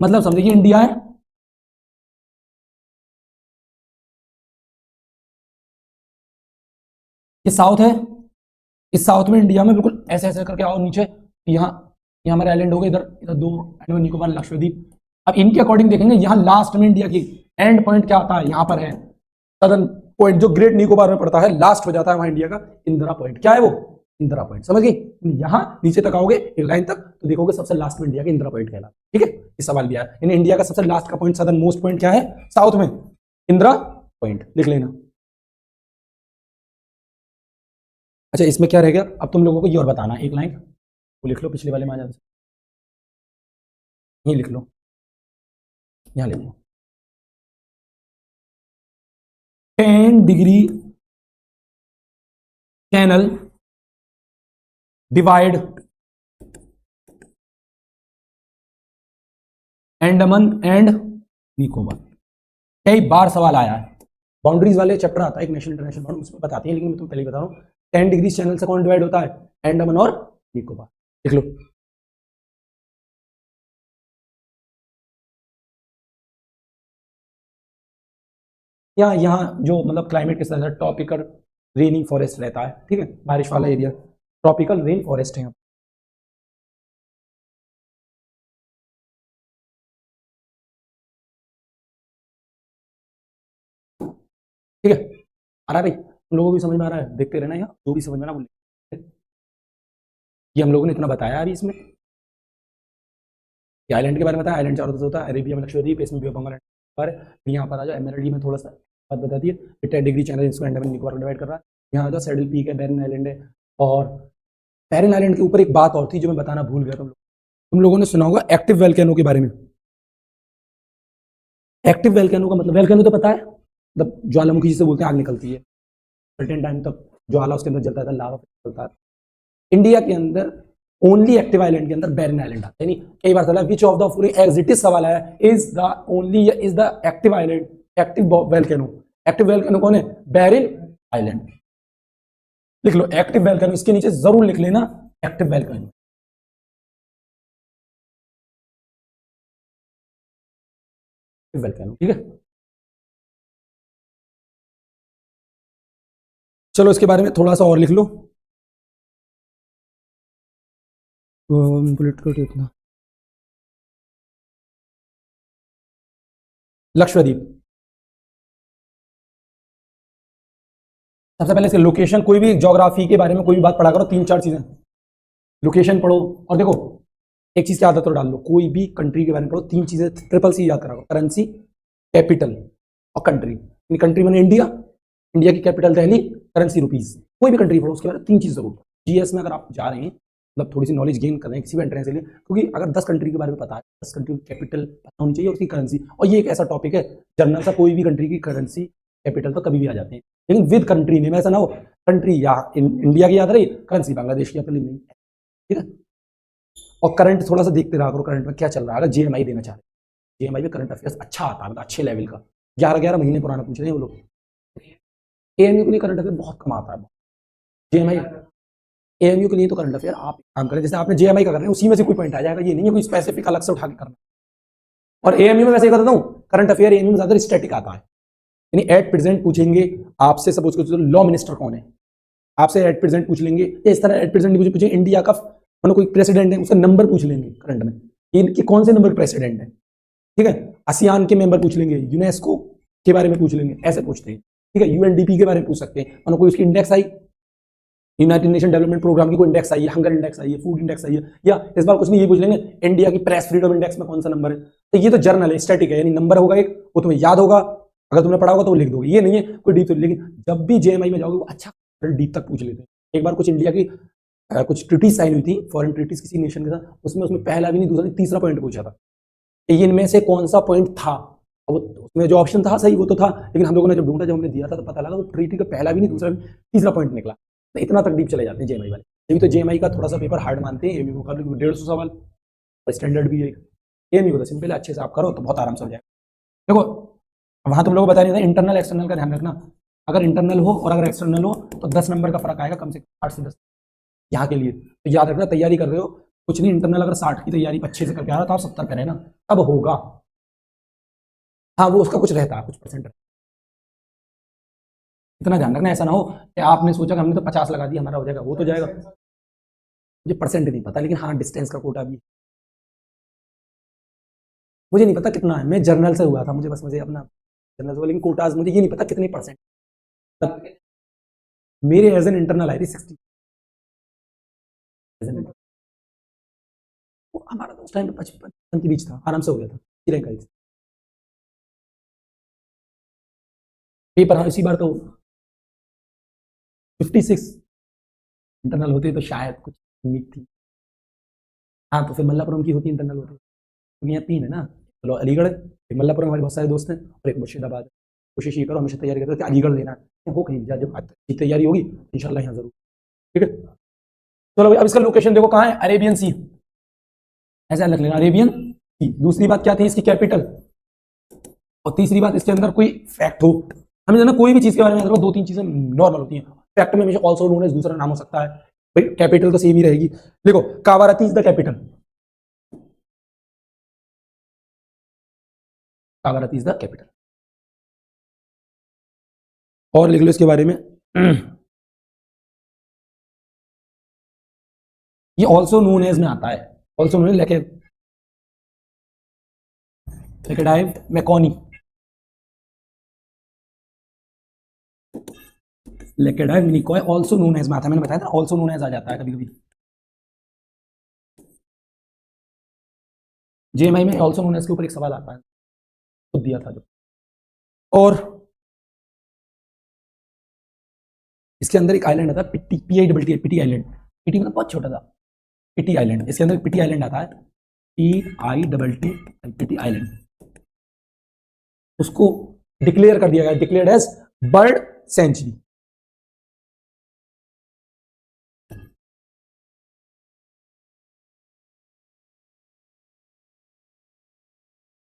मतलब समझिए इंडिया है, ये साउथ है, इस साउथ में इंडिया में बिल्कुल ऐसे ऐसे करके आओ नीचे, यहाँ यहाँ हमारे आइलैंड हो गए, इधर इधर दो अंडमान निकोबार लक्षद्वीप। अब इनके अकॉर्डिंग देखेंगे, यहाँ लास्ट में इंडिया की एंड पॉइंट क्या आता है, यहाँ पर है सदर्न पॉइंट जो ग्रेट निकोबार में पड़ता है, लास्ट हो जाता है वहां इंडिया का इंदिरा पॉइंट। क्या है वो? इंदिरा पॉइंट। समझ गए? यहाँ नीचे तक आओगे एक लाइन तक तो देखोगे सबसे लास्ट में इंडिया का इंदिरा पॉइंट कहलाता है। ठीक है, इस सवाल भी आया, यानी इंडिया का सबसे लास्ट का पॉइंट, सदर्न मोस्ट पॉइंट क्या है साउथ में? इंदिरा पॉइंट। लिख लेना। अच्छा इसमें क्या रह गया, अब तुम लोगों को ये और बताना, एक लाइन वो लिख लो, पिछले वाले में आ जाता, ये लिख लो, यहां लिख लो 10 degree channel divide Andaman and Nicobar. कई बार सवाल आया है, बाउंड्रीज वाले चैप्टर आता है एक नेशनल इंटरनेशनल बाउंड्री, उसमें बताते हैं, लेकिन मैं तुम पहले ही बता रहा हूं 10 डिग्री चैनल से कौन डिवाइड होता है? अंडमान और निकोबार। लिख लो। यहाँ जो मतलब क्लाइमेट किस तरह से, ट्रॉपिकल रेनी फॉरेस्ट रहता है, ठीक है, बारिश वाला एरिया, ट्रॉपिकल रेन फॉरेस्ट है यहाँ। ठीक है, आ रहा है भाई, तुम लोगों को भी समझ में आ रहा है? देखते रहना, यहाँ जो भी समझ में ना बोले, ये हम लोगों ने इतना बताया अभी इसमें, ये आइलैंड के बारे में बताया, आइलैंड चारों तरफ से होता है, अरेबिया में लक्षद्वीप, इसमें भी बंगाल पर यहाँ पर आ जाओ, एमएलडी में थोड़ा सा बात बता दी है, 10 डिग्री चैनल इसको अंडमान निकोबार को डिवाइड कर रहा है। यहाँ आ जाओ, सैडल पीक है, बैरन आइलैंड है, और बैरन आइलैंड के ऊपर एक बात और थी जो मैं बताना भूल गया, तुम लोगों ने सुना होगा एक्टिव वोल्केनो के बारे में। एक्टिव वोल्केनो का मतलब, वोल्केनो तो पता है, मतलब ज्वालामुखी जिसे बोलते हैं, आग निकलती है सर्टेन टाइम तक, ज्वाला उसके अंदर जलता है, लावा निकलता है। इंडिया के अंदर ओनली एक्टिव आइलैंड के अंदर बैरन आइलैंड आता है, यानी कई बार चला विच ऑफ द पूरी एग्जिटिव सवाल आया, is the only is the active island, active volcano. Active volcano कौन है? बैरन आइलैंड। लिख लो एक्टिव वोल्केनो, इसके नीचे जरूर लिख लेना एक्टिव वोल्केनो। वोल्केनो, ठीक है। चलो इसके बारे में थोड़ा सा और लिख लो, बुलेट को इतना, लक्षद्वीप। सबसे पहले इसके लोकेशन, कोई भी ज्योग्राफी के बारे में कोई भी बात पढ़ा करो, 3-4 चीजें, लोकेशन पढ़ो, और देखो एक चीज की आदत तो डाल लो, कोई भी कंट्री के बारे में पढ़ो, 3 चीजें ट्रिपल सी याद करा, करेंसी, कैपिटल और कंट्री। कंट्री मैंने इंडिया, इंडिया की कैपिटल दिल्ली, करेंसी रुपीज। कोई भी कंट्री पढ़ो उसके बारे में 3 चीज जरूर। जीएस में अगर आप जा रहे हैं मतलब थोड़ी सी नॉलेज गेन कर रहे हैं किसी भी एंट्रेंस के लिए, क्योंकि अगर 10 कंट्री के बारे में पता है, 10 कंट्री की कैपिटल पता होनी चाहिए और उसकी करेंसी, और ये एक ऐसा टॉपिक है जनरल सा, कोई भी कंट्री की करेंसी कैपिटल तो कभी भी आ जाते हैं, लेकिन विद कंट्री नेम, ऐसा ना हो कंट्री या इंडिया की याद रही, करेंसी बांग्लादेश की अपनी नहीं, ठीक है। और करंट थोड़ा सा देखते रहा करो, करंट में क्या चल रहा है। अगर जेएमआई देना चाह रहे हैं, जेएमआई में करंट अफेयर्स अच्छा आता है, मतलब अच्छे लेवल का, 11-11 महीने पुराना पूछ रहे हैं वो लोग। एएमयू के लिए करंट अफेयर बहुत कम आता है, जेएमआई एएमयू के लिए तो करंट अफेयर आप काम करें, जैसे आपने जेएमआई का कर रहे हैं उसी में से कोई पॉइंट आ जाएगा, ये नहीं है कोई स्पेसिफिक अलग से उठा के करना। और एएमयू में वैसे करता हूँ, करंट अफेयर एएमयू में ज्यादा स्टैटिक आता है, यानी एट प्रेजेंट पूछेंगे आपसे, सपोज करो लॉ मिनिस्टर कौन है, आपसे एट प्रेजेंट पूछ लेंगे, इस तरह एट प्रेजेंट नहीं पूछेंगे, इंडिया का कोई प्रेसिडेंट है उसका नंबर पूछ लेंगे करंट में, इनकी कौन से नंबर प्रेसिडेंट है, ठीक है। आसियान के मेंबर पूछ लेंगे, यूनेस्को के बारे में पूछ लेंगे, ऐसे पूछते हैं, ठीक है। यूएनडीपी के बारे में पूछ सकते हैं, कोई उसकी इंडेक्स आई, यूनाइटेड नेशन डेवलपमेंट प्रोग्राम की कोई इंडेक्स आई है, हंगर इंडेक्स आई है, फूड इंडेक्स आई है, या इस बार कुछ नहीं ये पूछ लेंगे इंडिया की प्रेस फ्रीडम इंडेक्स में कौन सा नंबर है। तो ये तो जर्नल है, स्टैटिक है, यानी नंबर होगा एक, वो तुम्हें याद होगा, अगर तुमने पढ़ा होगा तो वो लिख दोगे, ये नहीं है कोई डीप। लेकिन जब भी जेएमआई में जाओगे वो अच्छा डीप तक पूछ लेते हैं। एक बार कुछ इंडिया की कुछ ट्रीटीज साइन हुई थी, फॉरेन ट्रीटीज किसी नेशन के साथ, उसमें पहला भी नहीं, दूसरा नहीं, तीसरा पॉइंट पूछा था, इनमें से कौन सा पॉइंट था, वो उसमें जो ऑप्शन था सही वो तो था, लेकिन हम लोगों ने जब ढूंढा, जब हमने दिया था तो पता लगा वो ट्रीटी का पहला भी नहीं, दूसरा भी, तीसरा पॉइंट निकला। तो इतना तक डीप चले जाते हैं जेएमआई वाले। अभी तो जेएमआई का थोड़ा सा पेपर हार्ड मानते हैं, एएमयू का 150 सवाल और स्टैंडर्ड भी है। एएमयू का सिंपल है, अच्छे से आप करो तो बहुत आराम से हो जाएगा। देखो वहां तुम लोगों को बता नहीं था, इंटरनल एक्सटर्नल का ध्यान रखना, अगर इंटरनल हो और अगर एक्सटर्नल हो तो 10 नंबर का फर्क आएगा कम से कम, 8 से 10 यहाँ के लिए। तो याद रखना, तैयारी कर रहे हो कुछ नहीं, इंटरनल अगर 60 की तैयारी अच्छे से करके आ रहा था, आप 70 करें ना, तब होगा। हाँ वो उसका कुछ रहता है, कुछ परसेंट, इतना ध्यान रखना, ऐसा ना हो कि आपने सोचा कि हमने तो 50 लगा दिया हमारा हो जाएगा, वो तो जाएगा। मुझे परसेंट नहीं पता, लेकिन हाँ डिस्टेंस का कोटा भी, मुझे नहीं पता कितना है, मैं जर्नल से हुआ था, मुझे बस मुझे अपना जर्नल से हुआ, लेकिन कोटाज मुझे ये नहीं पता कितने परसेंट। तब मेरे एज एन इंटरनल आई थी 60, हमारा तो उस टाइम पे 55 के बीच था, आराम से हो गया था, रैंक आई थी पेपर। हाँ इसी बार तो 56 इंटरनल होते तो शायद कुछ उम्मीद थी। हाँ तो फिर मल्लापुरम की होती इंटरनल होती, दुनिया 3 है ना, चलो अलीगढ़, एक मल्लापुरम, हमारे बहुत सारे दोस्त हैं, और एक मुर्शिदाबाद। कोशिश ये करो, हमेशा तैयारी करते हो कि अलीगढ़ लेना है, हो कहीं जब अच्छी तैयारी होगी इंशाल्लाह यहाँ जरूर, ठीक है। चलो अब इसका लोकेशन देखो कहाँ है, अरेबियन सी, ऐसा लिख लेना अरेबियन सी। दूसरी बात क्या थी, इसकी कैपिटल, और तीसरी बात इसके अंदर कोई फैक्ट हो। हमें ना कोई भी चीज के बारे में 2-3 चीजें नॉर्मल होती हैं, फैक्ट में हमेशा ऑल्सो नोन एज दूसरा नाम हो सकता है, भाई कैपिटल तो सेम ही रहेगी। देखो Kavaratti is the capital, Kavaratti is the capital, और लिख लो इसके बारे में ये ऑल्सो नोन एज में आता है, also known as Laccadive Minicoy, Laccadive Minicoy also known as में आता है, मैंने बताया था ऑल्सो नोन एज आ जाता है कभी कभी, जेएमआई में ऑल्सो नोन एज के ऊपर एक सवाल आता है, खुद दिया था जो। और इसके अंदर एक आइलैंड आता है पिटी, PITT, पिटी आइलैंड, पिटी मतलब बहुत छोटा था, पिटी आइलैंड, इसके अंदर पिटी आइलैंड आता है, PITT, पिटी आइलैंड, उसको डिक्लेयर कर दिया गया, डिक्लेयर्ड एज बर्ड सेंचुरी।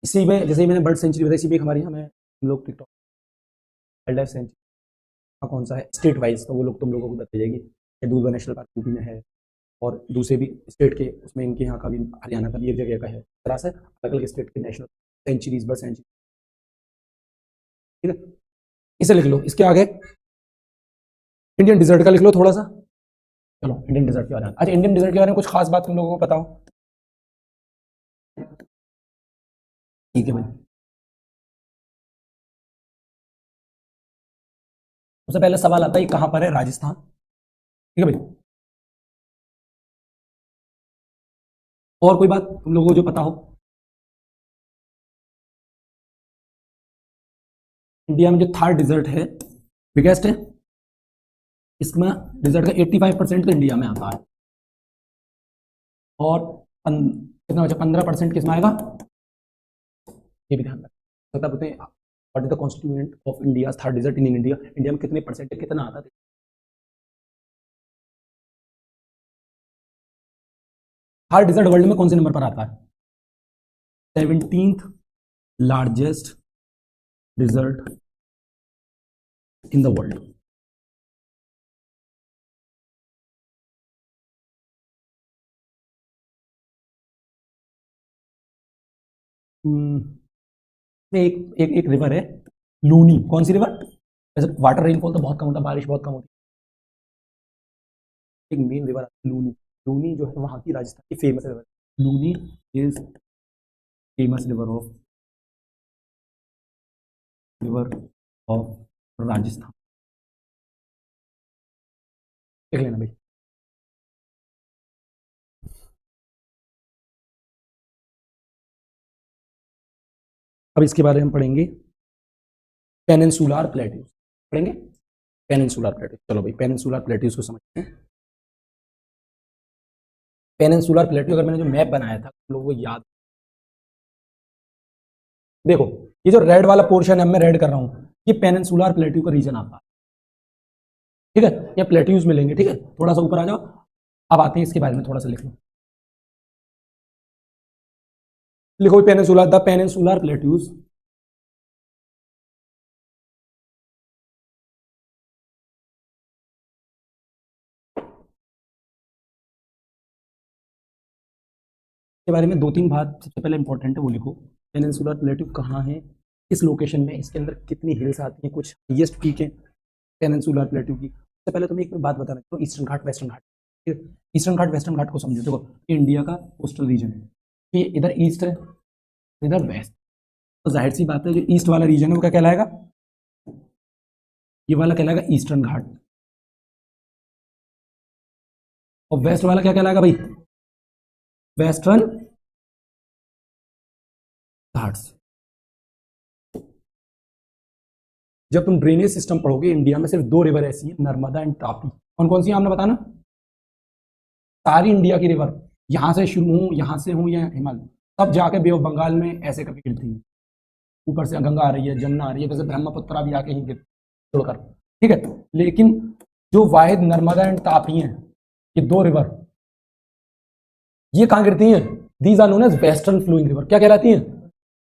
इसी में जैसे ही मैंने बर्ड सेंचुरी बताई, इसी में हमारे यहाँ में हम लोग टिकटॉक वाइल्ड लाइफ सेंचुरी कौन सा है स्टेट वाइज, तो वो लोग तुम लोगों को बताई जाएगी, दूधवा नेशनल पार्क यूपी में है, और दूसरे भी स्टेट के उसमें इनके यहाँ का भी, हरियाणा का भी एक जगह का है, तरह से अलग अलग स्टेट के नेशनल सेंचुरीज, बर्ड सेंचुरी, ठीक है। इसे लिख लो, इसके आगे इंडियन डिजर्ट का लिख लो थोड़ा सा। चलो इंडियन डिजर्ट के बारे में, अच्छा इंडियन डिजर्ट के बारे में कुछ खास बात तुम लोगों को बताओ, ठीक है भाई। सबसे पहले सवाल आता है कहां पर है, राजस्थान, ठीक है भाई। और कोई बात तुम लोगों को जो पता हो, इंडिया में जो थार डिजर्ट है बिगेस्ट है, इसमें डिजर्ट का 85% तो इंडिया में आता है, और कितना बचा 15% किस में आएगा, ये भी ध्यान रखना। बता बोलते हैं what is the constituent of India third digit in India, India में कितने परसेंट कितना आता है। थर्ड डिजिट वर्ल्ड में कौन से नंबर पर आता है, 17th largest desert in the world. एक एक एक रिवर है लूनी, कौन सी रिवर, वैसे वाटर रेनफॉल तो बहुत कम होता है, बारिश बहुत कम होती है, एक मेन रिवर लूनी, लूनी जो है वहां की राजस्थान की famous river, Luni is famous river of Rajasthan, देख लेना भाई। अब इसके बारे में पढ़ेंगे पेनिनसुलर प्लेट्यूज, पढ़ेंगे पेनिनसुलर प्लेट्यूज। चलो भाई पेनिनसुलर प्लेट्यूज को समझते हैं। पेनिनसुलर प्लेट्यू, अगर मैंने जो मैप बनाया था लोगों को याद, देखो ये जो रेड वाला पोर्शन है मैं रेड कर रहा हूं, ये पेनिनसुलर प्लेट्यू का रीजन आता है, ठीक है, ये प्लेट्यूज मिलेंगे, ठीक है, थोड़ा सा ऊपर आ जाओ। अब आते हैं इसके बारे में, थोड़ा सा लिख लो, लिखो पेनिनसुलर, द पेनिनसुलर प्लेट्यूज के बारे में दो तीन बात सबसे पहले इंपॉर्टेंट है वो लिखो। पेनिनसुलर प्लेट्यू कहाँ है, किस लोकेशन में, इसके अंदर कितनी हिल्स आती हैं, कुछ हाईएस्ट पीक है पेनिनसुलर प्लेट्यू की। सबसे पहले तुम्हें एक बात बताना चाहिए, ईस्टर्न घाट वेस्टर्न घाट, ठीक है, ईस्टर्न घाट वेस्टर्न घाट को समझो। देखो ये इंडिया का कोस्टल रीजन है, ये इधर ईस्ट है इधर वेस्ट, तो जाहिर सी बात है जो ईस्ट वाला रीजन है वो क्या कहलाएगा, ये वाला कहलाएगा ईस्टर्न घाट, और वेस्ट वाला क्या कहलाएगा भाई, वेस्टर्न घाट्स। जब तुम ड्रेनेज सिस्टम पढ़ोगे इंडिया में सिर्फ दो रिवर ऐसी हैं, नर्मदा एंड तापी, कौन कौन सी आपने बताना, सारी इंडिया की रिवर यहां से शुरू हूं, यहां से हूं या हिमालय, तब जाके बे ऑफ बंगाल में ऐसे कभी गिरती है, ऊपर से गंगा आ रही है जमुना आ रही है, वैसे ब्रह्मपुत्र भी आके ही गिर छोड़कर, ठीक है। लेकिन जो वाहिद नर्मदा एंड तापी हैं, ये दो रिवर, ये कहां गिरती हैं, these are known as western flowing river, क्या कहलाती हैं।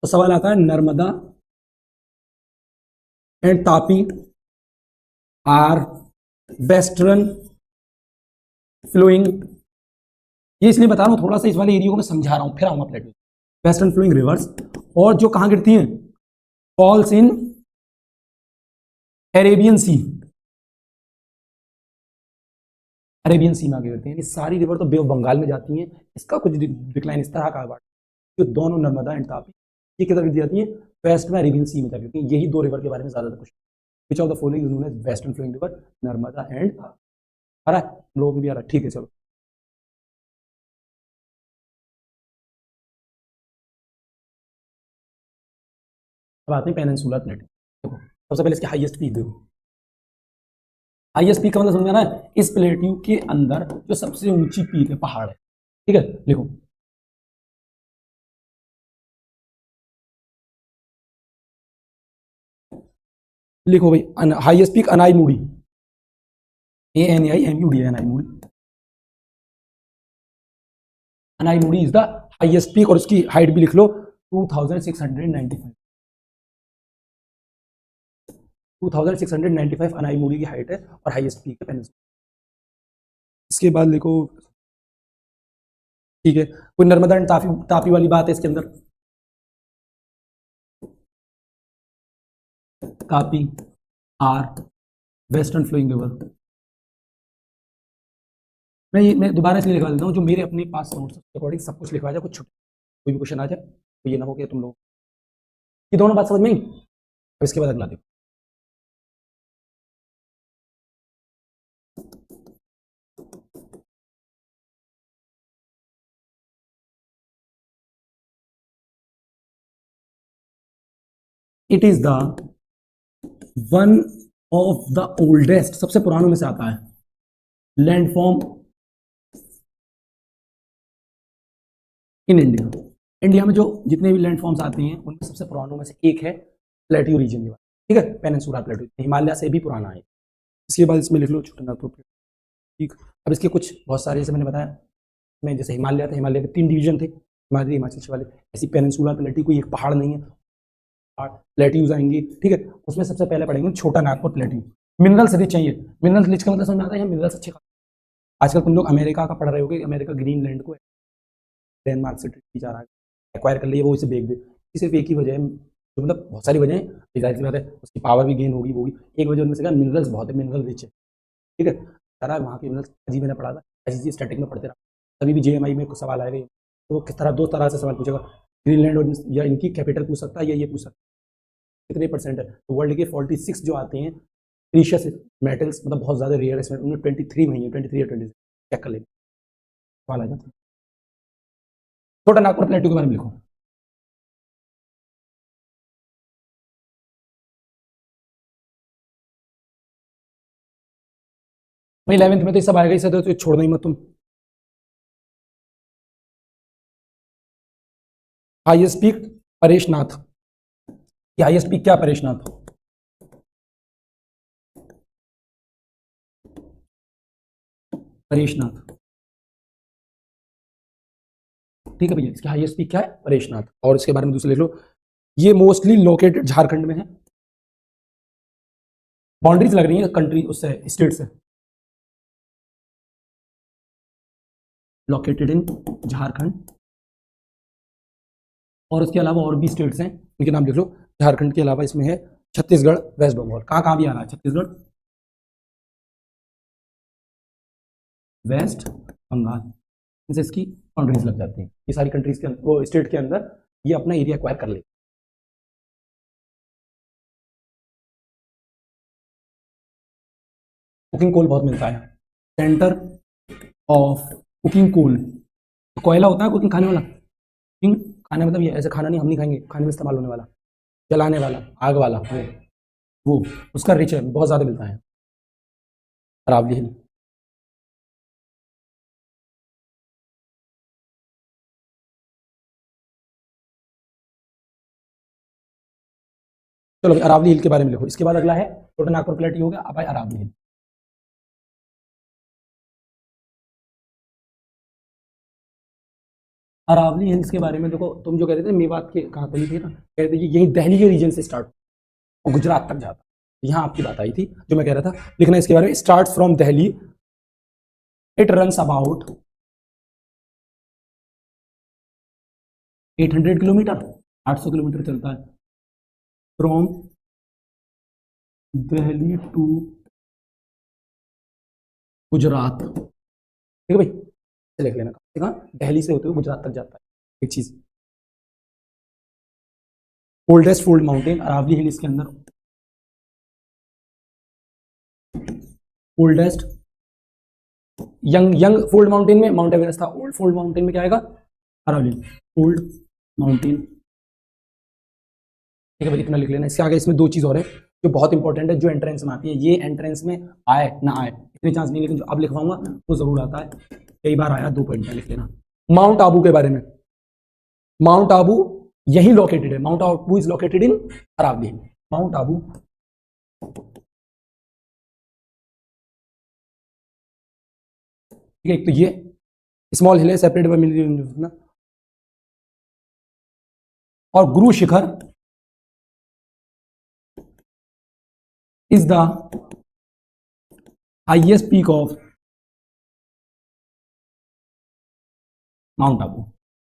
तो सवाल आता है Narmada and Tapi are western flowing, ये इसलिए बता रहा हूं, थोड़ा सा इस वाले एरिया को मैं समझा रहा हूं, फिर आऊंगा प्लेटो। वेस्टर्न फ्लोइंग रिवर्स, और जो कहां गिरती हैं, falls in Arabian sea, Arabian sea में आगे गिरती हैं। ये सारी रिवर तो बे ऑफ बंगाल में जाती हैं, इसका कुछ डिक्लाइन इस तरह का है, जो दोनों नर्मदा एंड तापी ये किधर गिर जाती है, वेस्ट में अरेबियन सी में जाती है। यही दो रिवर के बारे में ज्यादा कुछ, which of the following is known as western flowing river, Narmada and, आ रहा है लोगों को भी आ रहा है, ठीक है चलो। अब आते हैं पेनिनसुलर प्लेट्यू, देखो सबसे पहले इसके हाईएस्ट पीक देखो, हाईएस्ट पीक का मतलब समझना है, इस प्लेट्यू के अंदर जो सबसे ऊंची पीक है पहाड़ है, ठीक है, लिखो लिखो भाई, highest peak Anamudi, ANAIMUD, Anamudi, Anamudi is the highest peak, और उसकी हाइट भी लिख लो 2695, 2695 अनाई मूडी की हाइट है, और हाईएस्ट पीक है पेनिनसुला। इसके बाद लिखो, ठीक है, कोई नर्मदा एंड तापी तापी वाली बात है इसके अंदर, Tapi are western flowing river. मैं दोबारा इसलिए लिखवा देता हूँ, जो मेरे अपने पास नोट्स के अकॉर्डिंग सब कुछ लिखवा जाए, कुछ छुट्टी कोई भी क्वेश्चन आ जाए तो ये ना हो कि तुम लोग, ये दोनों बात समझ में आई। अब इसके बाद अगला देखो, it is the one of the oldest, सबसे पुरानों में से आता है, लैंडफॉर्म इन इंडिया, इंडिया में जो जितने भी लैंड फॉर्म्स आते हैं उनमें सबसे पुरानों में से एक है प्लेट्यू रीजन, ये ठीक है, पेनिनसुला प्लेट्यू, हिमालय से भी पुराना है। इसके बाद इसमें लिख लो छोटा नागपुर प्लेट्यू, ठीक। अब इसके कुछ बहुत सारे जैसे मैंने बताया, में जैसे हिमालय था, हिमालय के 3 डिवीजन थे, हिमालय, हिमाचल शिवालय, ऐसी पेनिनसुला प्लेट्यू कोई एक पहाड़ नहीं है, प्लेट्यूज आएंगी, ठीक है। उसमें सबसे पहले पढ़ेंगे छोटा नागपुर प्लेट्यू। मिनरल्स रिच चाहिए, मिनरल्स रिच का मतलब समझ में आता है, मिनरल्स अच्छे। आजकल तुम लोग अमेरिका का पढ़ रहे होगे, अमेरिका ग्रीनलैंड को डेनमार्क से ट्रीट जा रहा है, एक्वायर कर लिया, वो इसे बेच दे। सिर्फ एक ही वजह है, तो मतलब बहुत सारी वजह है, जाहिर सी बात है उसकी पावर भी गेन होगी, वो भी एक वजह, उनमें से मिनरल्स बहुत है, मिनरल रिच है, ठीक है। सारा वहाँ के मिनरल्स अजीब मैंने पढ़ा था, ऐसी चीज स्टैटिक में पढ़ते रहा, कभी भी JMI में कुछ सवाल आएगा तो किस तरह, 2 तरह से सवाल पूछेगा, ग्रीनलैंड और या इनकी कैपिटल पूछ सकता है, या ये पूछ सकता है कितने परसेंट है। तो वर्ल्ड के 46 जो आते हैं प्रीशियस मेटल्स, मतलब बहुत ज़्यादा रेयर है, उनमें 23 में ही है, 23 या 26, चेक कर लेंगे, सवाल आ जाता है। छोटा नागपुर प्लेट्यू के बारे में लिखो। भाई 11th में तो ये सब आएगा, इसे तो छोड़ना ही मत तुम। हाईएस्ट पीक परेशनाथ, ये हाईएस्ट पीक क्या परेशनाथ, परेशनाथ, ठीक है भैया, इसकी हाईएस्ट पीक क्या है, परेशनाथ। और इसके बारे में दूसरे लिख लो, ये मोस्टली लोकेटेड झारखंड में है, बाउंड्रीज लग रही है कंट्री उससे, स्टेट से, लोकेटेड इन झारखंड। और उसके अलावा और भी स्टेट्स हैं, उनके नाम लिख लो। झारखंड के अलावा इसमें है छत्तीसगढ़, वेस्ट बंगाल, कहाँ कहाँ भी आ रहा है, छत्तीसगढ़, वेस्ट बंगाल, इनसे इसकी बाउंड्रीज लग जाती हैं। ये सारी कंट्रीज के अंदर, वो स्टेट के अंदर ये अपना एरिया एक्वायर कर ले। कुकिंग कोल बहुत मिलता है, सेंटर ऑफ कुकिंग कोल, तो कोयला होता है कुकिंग खाने वाला, कुकिंग खाने मतलब ये ऐसे खाना नहीं, हम नहीं खाएंगे, खाने में इस्तेमाल होने वाला, जलाने वाला, आग वाला, वो उसका रिच है, बहुत ज़्यादा मिलता है, अरावली हिल। चलो अरावली हिल के बारे में लिखो। इसके बाद अगला है छोटा नागपुर प्लेट्यू हो गया, अब है अरावली हिल। अरावली हिल्स के बारे में देखो, तुम जो कह रहे थे मेवात के कहाँ कहीं थे ना, कह रहे थे यही दिल्ली के रीजन से स्टार्ट और गुजरात तक जाता, यहाँ आपकी बात आई थी जो मैं कह रहा था लिखना इसके बारे में। Start from Delhi, it runs about 800 kilometre, 800 kilometre चलता है, फ्रॉम दिल्ली टू गुजरात, ठीक है भाई, लिख लेना, कहाँ दिल्ली से होते हुए गुजरात तक जाता है। एक चीज, ओल्डेस्ट फोल्ड माउंटेन अरावली हिल, इसके अंदर oldest, young young fold mountain में माउंट एवरेस्ट था, ओल्ड फोल्ड माउंटेन में क्या आएगा, अरावली ओल्ड माउंटेन, ठीक है भाई, इतना लिख लेना। इसके आगे इसमें 2 चीज और है जो बहुत इंपॉर्टेंट है, जो एंट्रेंस में आती है, ये एंट्रेंस में आए ना आए इतने चांस नहीं, लेकिन जो अब लिखवाऊंगा वो जरूर आता है, कई बार आया, 2 पॉइंट लिख लेना। माउंट आबू के बारे में, माउंट आबू यही लोकेटेड है, Mount Abu is located in Aravalli, Mount Abu ठीक है। एक तो ये स्मॉल हिल है सेपरेट बाय मिलियन, और Guru Shikhar is the highest peak of Mount Abu.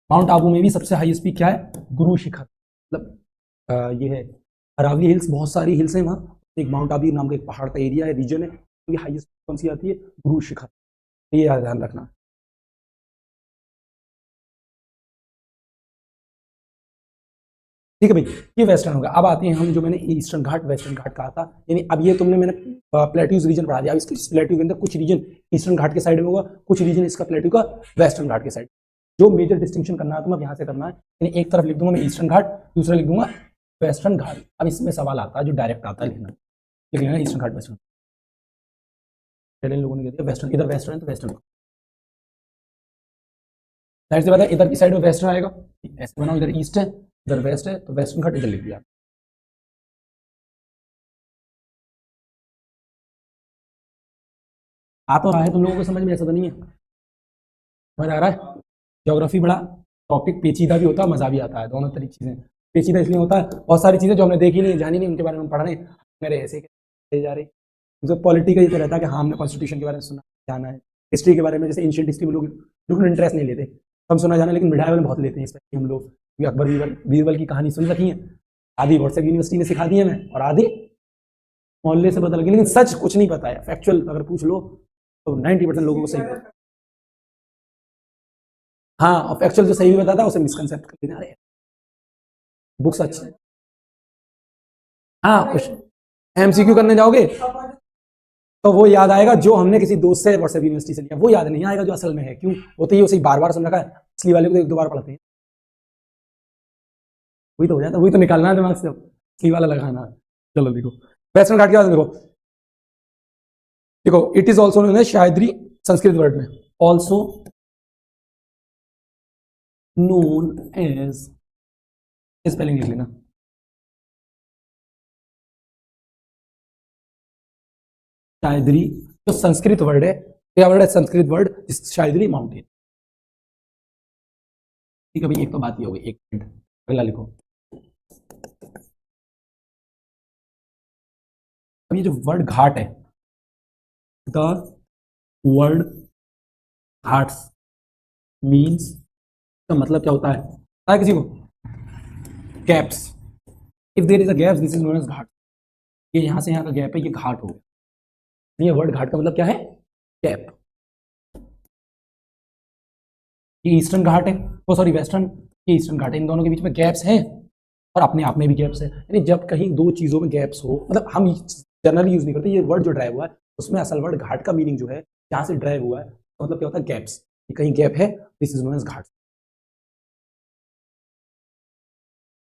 Mount Abu में भी सबसे हाईएस्ट पीक क्या है, गुरु शिखर, मतलब ये है अरावली हिल्स, बहुत सारी हिल्स हैं वहाँ, एक माउंट आबू नाम का एक पहाड़ का एरिया है, रीजन है, तो ये हाईएस्ट कौन सी आती है, गुरु शिखर, ये ध्यान रखना। ठीक है भाई, ये वेस्टर्न होगा। अब आते हैं हम, जो मैंने ईस्टर्न घाट वेस्टर्न घाट कहा था, यानी अब ये तुमने मैंने प्लेट्यूज रीजन पढ़ा दिया, अब इसके प्लेट्यू के अंदर कुछ रीजन ईस्टर्न घाट के साइड में होगा, कुछ रीजन इसका प्लेट्यू का वेस्टर्न घाट के साइड। जो मेजर डिस्टिंक्शन करना है तुम्हें यहाँ से करना है, यानी एक तरफ लिख दूंगा मैं ईस्टर्न घाट, दूसरा लिख दूंगा वेस्टर्न घाट। अब इसमें सवाल आता है जो डायरेक्ट आता है, लिखना, लिख लेना ईस्टर्न घाट वेस्टर्न, पहले लोगों ने कह दिया वेस्टर्न, इधर वेस्टर्न है तो वेस्टर्न जाहिर सी बात है इधर की साइड में वेस्टर्न आएगा, ऐसे बनाओ, इधर ईस्ट है इधर वेस्ट है, तो वेस्टर्न घाट इधर लिख दिया। आ तो रहा है तुम लोगों को समझ में, ऐसा तो नहीं है, समझ आ रहा है। ज्योग्राफी बड़ा टॉपिक पेचीदा भी होता है, मजा भी आता है, दोनों तरीके चीजें। पेचीदा इसलिए होता है बहुत सारी चीजें जो हमने देखी नहीं जानी नहीं उनके बारे में पढ़ रहे हैं, मेरे ऐसे जा रही जो पॉलिटिकल ये तो रहता है कि हाँ हमने कॉन्स्टिट्यूशन के बारे में सुना जाना है, हिस्ट्री के बारे में, जैसे एंशियंट हिस्ट्री में लोग बिल्कुल इंटरेस्ट नहीं लेते, कम सुना जाना, लेकिन मिडाइवल में बहुत लेते हैं, स्पेशली हम लोग, क्योंकि अकबर बीरबल की कहानी सुन रखी है, आधी व्हाट्सएप यूनिवर्सिटी ने सिखा दी है मैं, और आधी मोहल्ले से पता लगी, लेकिन सच कुछ नहीं पता है, फैक्चुअल अगर पूछ लो तो 90% लोगों को सही पता। हाँ, और फैक्चुअल जो सही भी बताता है उसे मिसकंसेप्ट कर देना, अरे बुक्स अच्छी। हाँ, कुछ एमसीक्यू करने जाओगे तो वो याद आएगा जो हमने किसी दोस्त से व्हाट्सएप यूनिवर्सिटी से लिया, वो याद नहीं आएगा जो असल में है, क्यों होते ही उसे बार बार सुन रखा है, असली वाले को तो एक दो बार पढ़ते हैं, वही तो हो जाता है, वही तो निकालना है दिमाग से, असली वाला लगाना है। चलो देखो वेस्टर्न घाट के बाद देखो, देखो it is also known as Sahyadri, Sanskrit word में ऑल्सो नोन एज, स्पेलिंग लिख लेना, शायदरी, जो संस्कृत वर्ड है, क्या वर्ड है, संस्कृत वर्ड, शायदरी माउंटेन। ठीक है भाई, एक तो बात ये हो गई, एक मिनट अगला लिखो। अब ये जो वर्ड घाट है, द वर्ड घाट्स मीन्स, का मतलब क्या होता है किसी को, gaps, if there is a gap this is known as ghat, ये यहां से यहां का गैप है, ये घाट हो गया। ये वर्ड घाट का मतलब क्या है, गैप। ये ईस्टर्न घाट है, वो सॉरी वेस्टर्न, ये ईस्टर्न घाट है, इन दोनों के बीच में गैप्स हैं, और अपने आप में भी गैप्स है, यानी जब कहीं दो चीजों में गैप्स हो, मतलब हम जनरली यूज नहीं करते, ये वर्ड जो ड्राइव हुआ है उसमें असल वर्ड घाट का मीनिंग जो है जहां से ड्राइव हुआ है, तो मतलब क्या होता है, गैप्स, कहीं गैप है, दिस इज नोन एज घाट।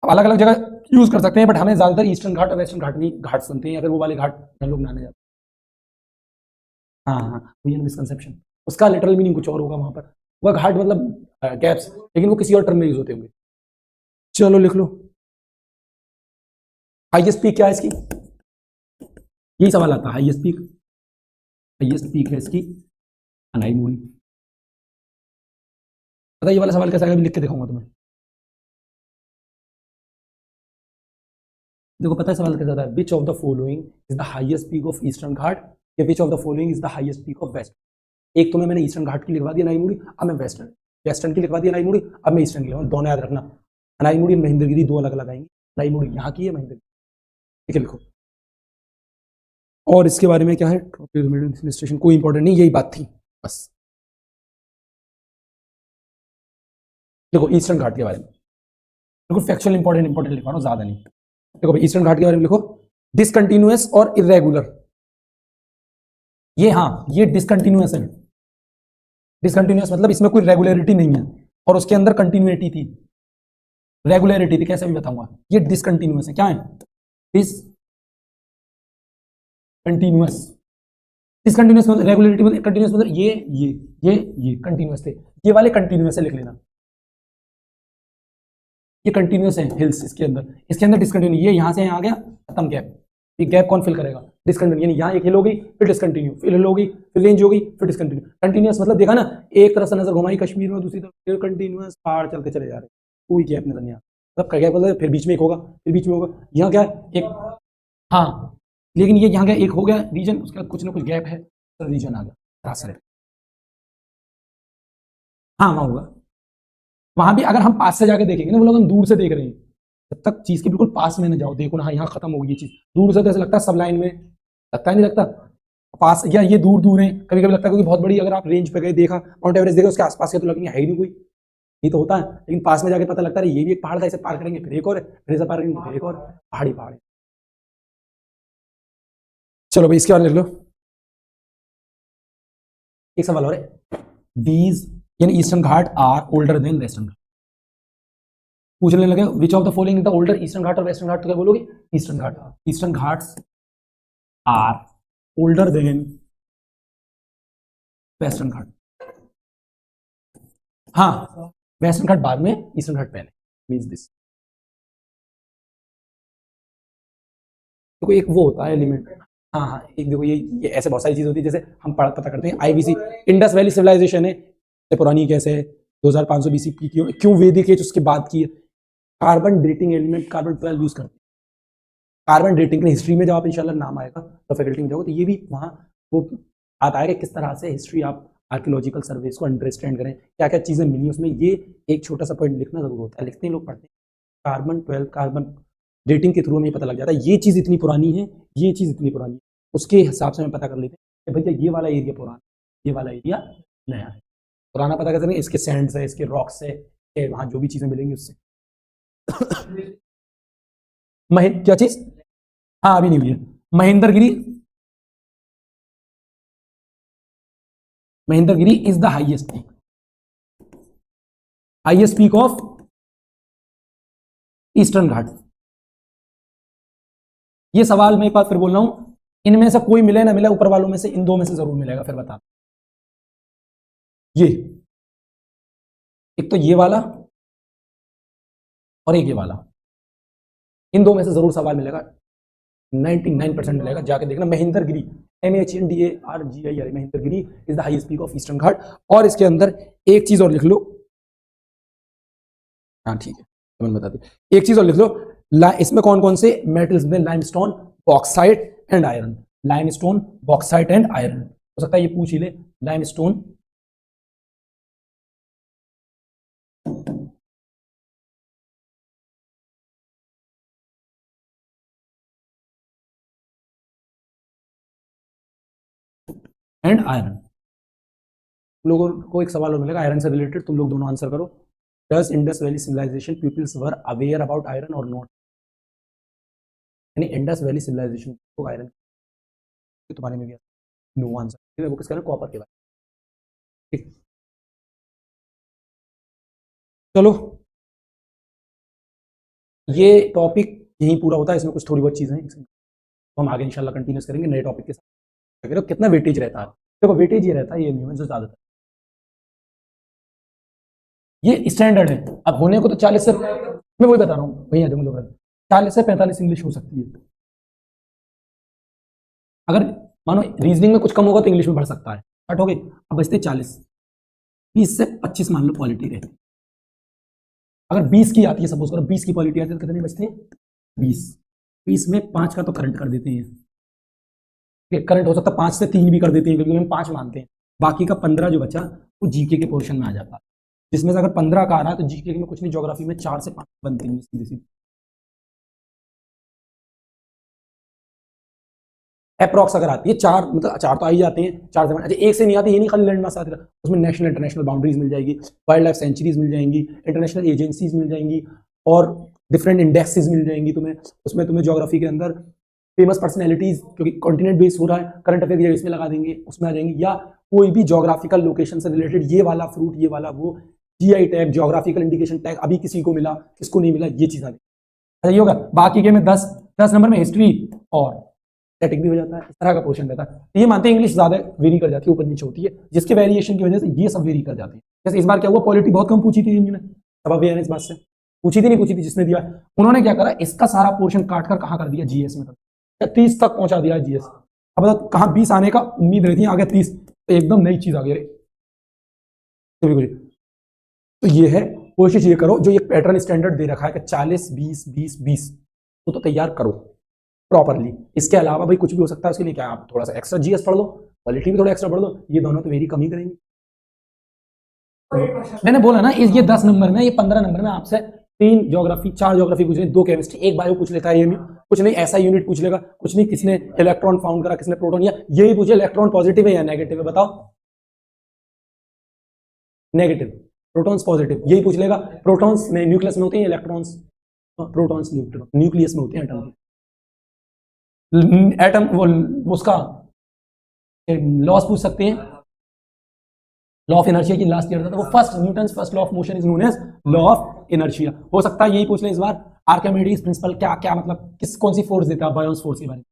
अब अलग अलग जगह यूज कर सकते हैं, बट हमें ज्यादातर ईस्टर्न घाट और वेस्टर्न घाट में घाट सुनते हैं, अगर वो वाले घाट हम लोग नहाने जाते हैं। हाँ हाँ, वही मिसकंसेप्शन, उसका लिटरल मीनिंग कुछ और होगा वहां पर, वह घाट मतलब गैप्स, लेकिन वो किसी और टर्म में यूज होते होंगे। चलो लिख लो, हाईएस्ट पीक क्या है इसकी, यही सवाल आता है, हाईएस्ट पीक, हाईएस्ट पीक है इसकी अनाईमूरी। पता ये वाला सवाल कैसा आएगा, लिख के दिखाऊंगा तुम्हें। देखो पता है सवाल कैसा था, which of the following is the highest peak of eastern ghat, या which of the following is the highest peak of west. एक तो मैंने ईस्टर्न घाट की लिखवा दी अनाईमुड़ी, अब मैं वेस्टर्न वेस्टर्न की लिखवा दी अनाईमुड़ी, अब मैं ईस्टर्न की लिखवा, दोनों याद रखना, अनाईमुड़ी महेंद्रगिरी दो अलग अलग आएंगी, अनाईमुड़ी यहाँ की है, महेंद्रगिरी, ठीक है लिखो। और इसके बारे में क्या है, स्टेशन कोई इंपॉर्टेंट नहीं, यही बात थी बस। देखो ईस्टर्न घाट के बारे में देखो, फैक्चुअल इंपॉर्टेंट लिखवा लो, ज्यादा नहीं। देखो भाई ईस्टर्न घाट के बारे में लिखो, डिसकंटिन्यूअस और इरेगुलर, ये हाँ ये डिसकंटिन्यूअस है, डिसकंटिन्यूअस मतलब इसमें कोई रेगुलरिटी नहीं है, और उसके अंदर कंटिन्यूटी थी, रेगुलरिटी थी, कैसे भी बताऊंगा, ये डिसकंटिन्यूअस है, क्या है, डिसकंटिन्यूअस, डिसकंटिन्यूअस मतलब रेगुलरिटी मतलब कंटिन्यूअस मतलब ये कंटिन्यूअस थे, ये वाले कंटिन्यूअस है, लिख लेना, ये कंटिन्यूअस है हिल्स, इसके अंदर डिसकंटिन्यू, ये यहां से यहाँ आ गया, खत्म गैप, ये गैप कौन फिल करेगा, डिसकंटिन्यू, यानी यहाँ एक हिल होगी फिर डिसकंटिन्यू, फिर हिल होगी फिर रेंज होगी फिर डिसकंटिन्यू, कंटिन्यूअस मतलब देखा ना, एक तरफ से नजर घुमाई कश्मीर में, दूसरी तरफ कंटिन्यूअस पहाड़ चलते चले जा रहे, कोई गैप नजर नहीं आता, मतलब गैप मतलब फिर बीच में एक होगा, फिर बीच में होगा, यहाँ क्या है एक, हाँ लेकिन ये यहाँ क्या एक हो गया रीजन, उसके बाद कुछ ना कुछ गैप है, तो रीजन आ गया रास्ते, हाँ वहाँ होगा, वहां भी अगर हम पास से जाके देखेंगे ना, वो लोग हम दूर से देख रहे हैं, जब तक चीज के बिल्कुल पास में ना जाओ, देखो ना हाँ यहाँ खत्म होगी ये चीज, दूर से तो ऐसा लगता है सब लाइन में, लगता है नहीं लगता, पास या ये दूर दूर है, कभी कभी लगता है क्योंकि बहुत बड़ी, अगर आप रेंज पे गए देखा माउंट एवरेस्ट देखा, उसके आसपास के तो लगेंगे है ही नहीं कोई, ये तो होता है, लेकिन पास में जाके पता लगता है ये भी एक पहाड़ था, इसे पार करेंगे फिर एक और है, फिर इसे पार करेंगे फिर एक और, पहाड़ी पहाड़ है। चलो भाई इसके बाद लिख लो, एक सवाल और है, दीज यानी eastern ghat are older than western ghat, पूछने लगे which of the following the older, eastern ghat और वेस्टर्न घाट, तो क्या बोलोगे, eastern ghat, eastern ghats are older than western ghat, हाँ, वेस्टर्न घाट बाद में, ईस्टर्न घाट पहले, मींस दिस। देखो एक वो होता है एलिमेंट, हाँ हाँ, एक देखो ये ऐसे बहुत सारी चीज होती है, जैसे हम पता करते हैं आईबीसी, इंडस वैली सिविलाइजेशन है, पुरानी कैसे है, 2500 बीसी की क्यों वैदिक एज उसके बाद की है। Carbon dating element carbon 12 use करते हैं, कार्बन डेटिंग की हिस्ट्री में जब आप इंशाल्लाह नाम आएगा तो फैकल्टी में जाओगे तो ये भी वहाँ वो आता है कि किस तरह से हिस्ट्री आप आर्कियोलॉजिकल सर्वेस को अंडरस्टैंड करें, क्या क्या चीज़ें मिली उसमें, ये एक छोटा सा पॉइंट लिखना जरूर होता है, लिखते हैं लोग, पढ़ते हैं। कार्बन 12 कार्बन डेटिंग के थ्रू हमें पता लग जाता है ये चीज़ इतनी पुरानी है, ये चीज़ इतनी पुरानी है, उसके हिसाब से हम पता कर लेते हैं कि भैया ये वाला एरिया पुराना, ये वाला एरिया नया है। पुराना पता कैसे, इसके सैंड्स है, इसके रॉक्स है, वहाँ जो भी चीज़ें मिलेंगी उससे। क्या चीज़, हाँ अभी नहीं हुई है। Mahendragiri, Mahendragiri is the highest peak of eastern ghat. ये सवाल मैं एक बार फिर बोल रहा हूं, इनमें से कोई मिले ना मिले, ऊपर वालों में से इन दो में से जरूर मिलेगा, फिर बता। ये एक तो ये वाला और एक ये वाला, इन दो में से जरूर सवाल मिलेगा, 99% मिलेगा, जाके देखना। Mahendragiri, MHNDARGIRI, Mahendragiri is the highest peak of eastern ghat. और इसके अंदर एक चीज और लिख लो, हाँ ठीक है, तो मैंने बता दी, एक चीज और लिख लो, इसमें कौन कौन से मेटल्स में, limestone, bauxite and iron, limestone, bauxite and iron. हो सकता है ये पूछ ही ले, लाइमस्टोन एंड आयरन। तुम लोगों को एक सवाल और मिलेगा आयरन से रिलेटेड, तुम लोग दोनों आंसर करो। Does Indus valley civilisation peoples were aware about iron और नॉट, यानी इंडस वैली सिविलाइजेशन को आयरन तुम्हारे में भी नो आंसर, वो किसका है, कॉपर के बारे में। ठीक, चलो ये टॉपिक यहीं पूरा होता है, इसमें कुछ थोड़ी बहुत चीजें हैं, तो हम आगे इंशाल्लाह कंटिन्यूस करेंगे नए टॉपिक के साथ। कितना वेटेज रहता है, देखो वेटेज ये रहता है, ये नहीं जो ज्यादातर ये स्टैंडर्ड है। अब होने को तो 40 से, मैं वही बता रहा हूँ भैया, जो मुझे 40 से 45 इंग्लिश हो सकती है। अगर मानो रीजनिंग में कुछ कम होगा तो इंग्लिश में बढ़ सकता है, बट हो गई। अब बचते 40, 20 से 25 मान लो क्वालिटी रहती है। अगर 20 की आती है, सपोज करो 20 की क्वालिटी आती है, तो कितने बचते हैं, 20 में 5 का तो करंट कर देते हैं, करंट हो सकता है 5 से 3 भी कर देते हैं, क्योंकि हम 5 मानते हैं। बाकी का 15 जो बचा वो जीके के पोर्शन में आ जाता है, जिसमें से अगर 15 का आ रहा है तो जीके में कुछ नहीं, ज्योग्राफी में 4 से 5 बनते हैं सीधे सीधे, अप्रॉक्स अगर आती है 4, मतलब 4 तो आ ही जाते हैं, 4 से। अच्छा एक से नहीं आती, ये नहीं खाली लैंड मास आती है, उसमें नेशनल इंटरनेशनल बाउंड्रीज मिल जाएगी, वाइल्ड लाइफ सेंचुरीज मिल जाएंगी, इंटरनेशनल एजेंसीज मिल जाएंगी, और डिफरेंट इंडेक्सेस मिल जाएंगी तुम्हें। उसमें तुम्हें ज्योग्राफी के अंदर फेमस पर्सनैलिटीज, क्योंकि कॉन्टिनेंट बेस हो रहा है, करंट अफेयर इसमें लगा देंगे, उसमें आ जाएंगी, या कोई भी ज्योग्राफिकल लोकेशन से रिलेटेड, ये वाला फ्रूट, ये वाला वो, GI tag, geographical indication tag, अभी किसी को मिला, किसको नहीं मिला, ये चीज आ गई। अच्छा ये होगा, बाकी के में 10 नंबर में हिस्ट्री और स्टैटिक भी हो जाता है, इस तरह का पोर्शन रहता है। ये मानते हैं इंग्लिश ज्यादा वेरी कर जाती है, ऊपर नीचे होती है, जिसके वेरिएशन की वजह से ये सब वेरी कर जाते हैं। जैसे इस बार क्या हुआ, पॉलिटी बहुत कम पूछी थी इन्होंने, सब अवेयरनेस बात से पूछी थी, नहीं पूछी थी, जिसने दिया उन्होंने क्या करा, इसका सारा पोर्शन काट कर कहाँ कर दिया, GS में, 30 तक पहुंचा दिया GS। अब बताओ कहाँ 20 आने का उम्मीद रहती है, आगे 30, तो एकदम नई चीज आ गई। तो ये है, कोशिश ये करो, जो ये पैटर्न स्टैंडर्ड दे रखा है कि 40 20 20 20, तो तैयार करो प्रॉपरली। इसके अलावा भाई कुछ भी हो सकता है, उसके लिए क्या, आप थोड़ा सा एक्स्ट्रा GS पढ़ लो, क्वालिटी भी थोड़ा एक्स्ट्रा पढ़ लो, ये दोनों तो वेरी कम ही करेंगे। मैंने बोला ना, ये 10 नंबर में, ये 15 नंबर में आपसे 3 ज्योग्राफी 4 ज्योग्राफी पूछ रहे, 2 केमिस्ट्री, 1 बायो पूछ लेता है, ये कुछ नहीं ऐसा यूनिट पूछ लेगा, कुछ नहीं किसने इलेक्ट्रॉन फाउंड करा, किसने प्रोटॉन, या यही पूछे इलेक्ट्रॉन पॉजिटिव है या नेगेटिव है, बताओ, नेगेटिव, प्रोटॉन्स पॉजिटिव, यही पूछ लेगा। प्रोटॉन्स में न्यूक्लियस में होते हैं, इलेक्ट्रॉन्स, प्रोटॉन्स न्यूक्लियस में होते हैं, एटम वो उसका लॉस पूछ सकते हैं, लॉ ऑफ इनर्शिया की लास्ट ईयर था, वो first Newton first law of motion is known as law of inertia. हो सकता है यही पूछ लें इस बार, आर्किमिडीज प्रिंसिपल क्या क्या, मतलब किस कौन सी फोर्स देता है, बायोन्स फोर्स के बारे में।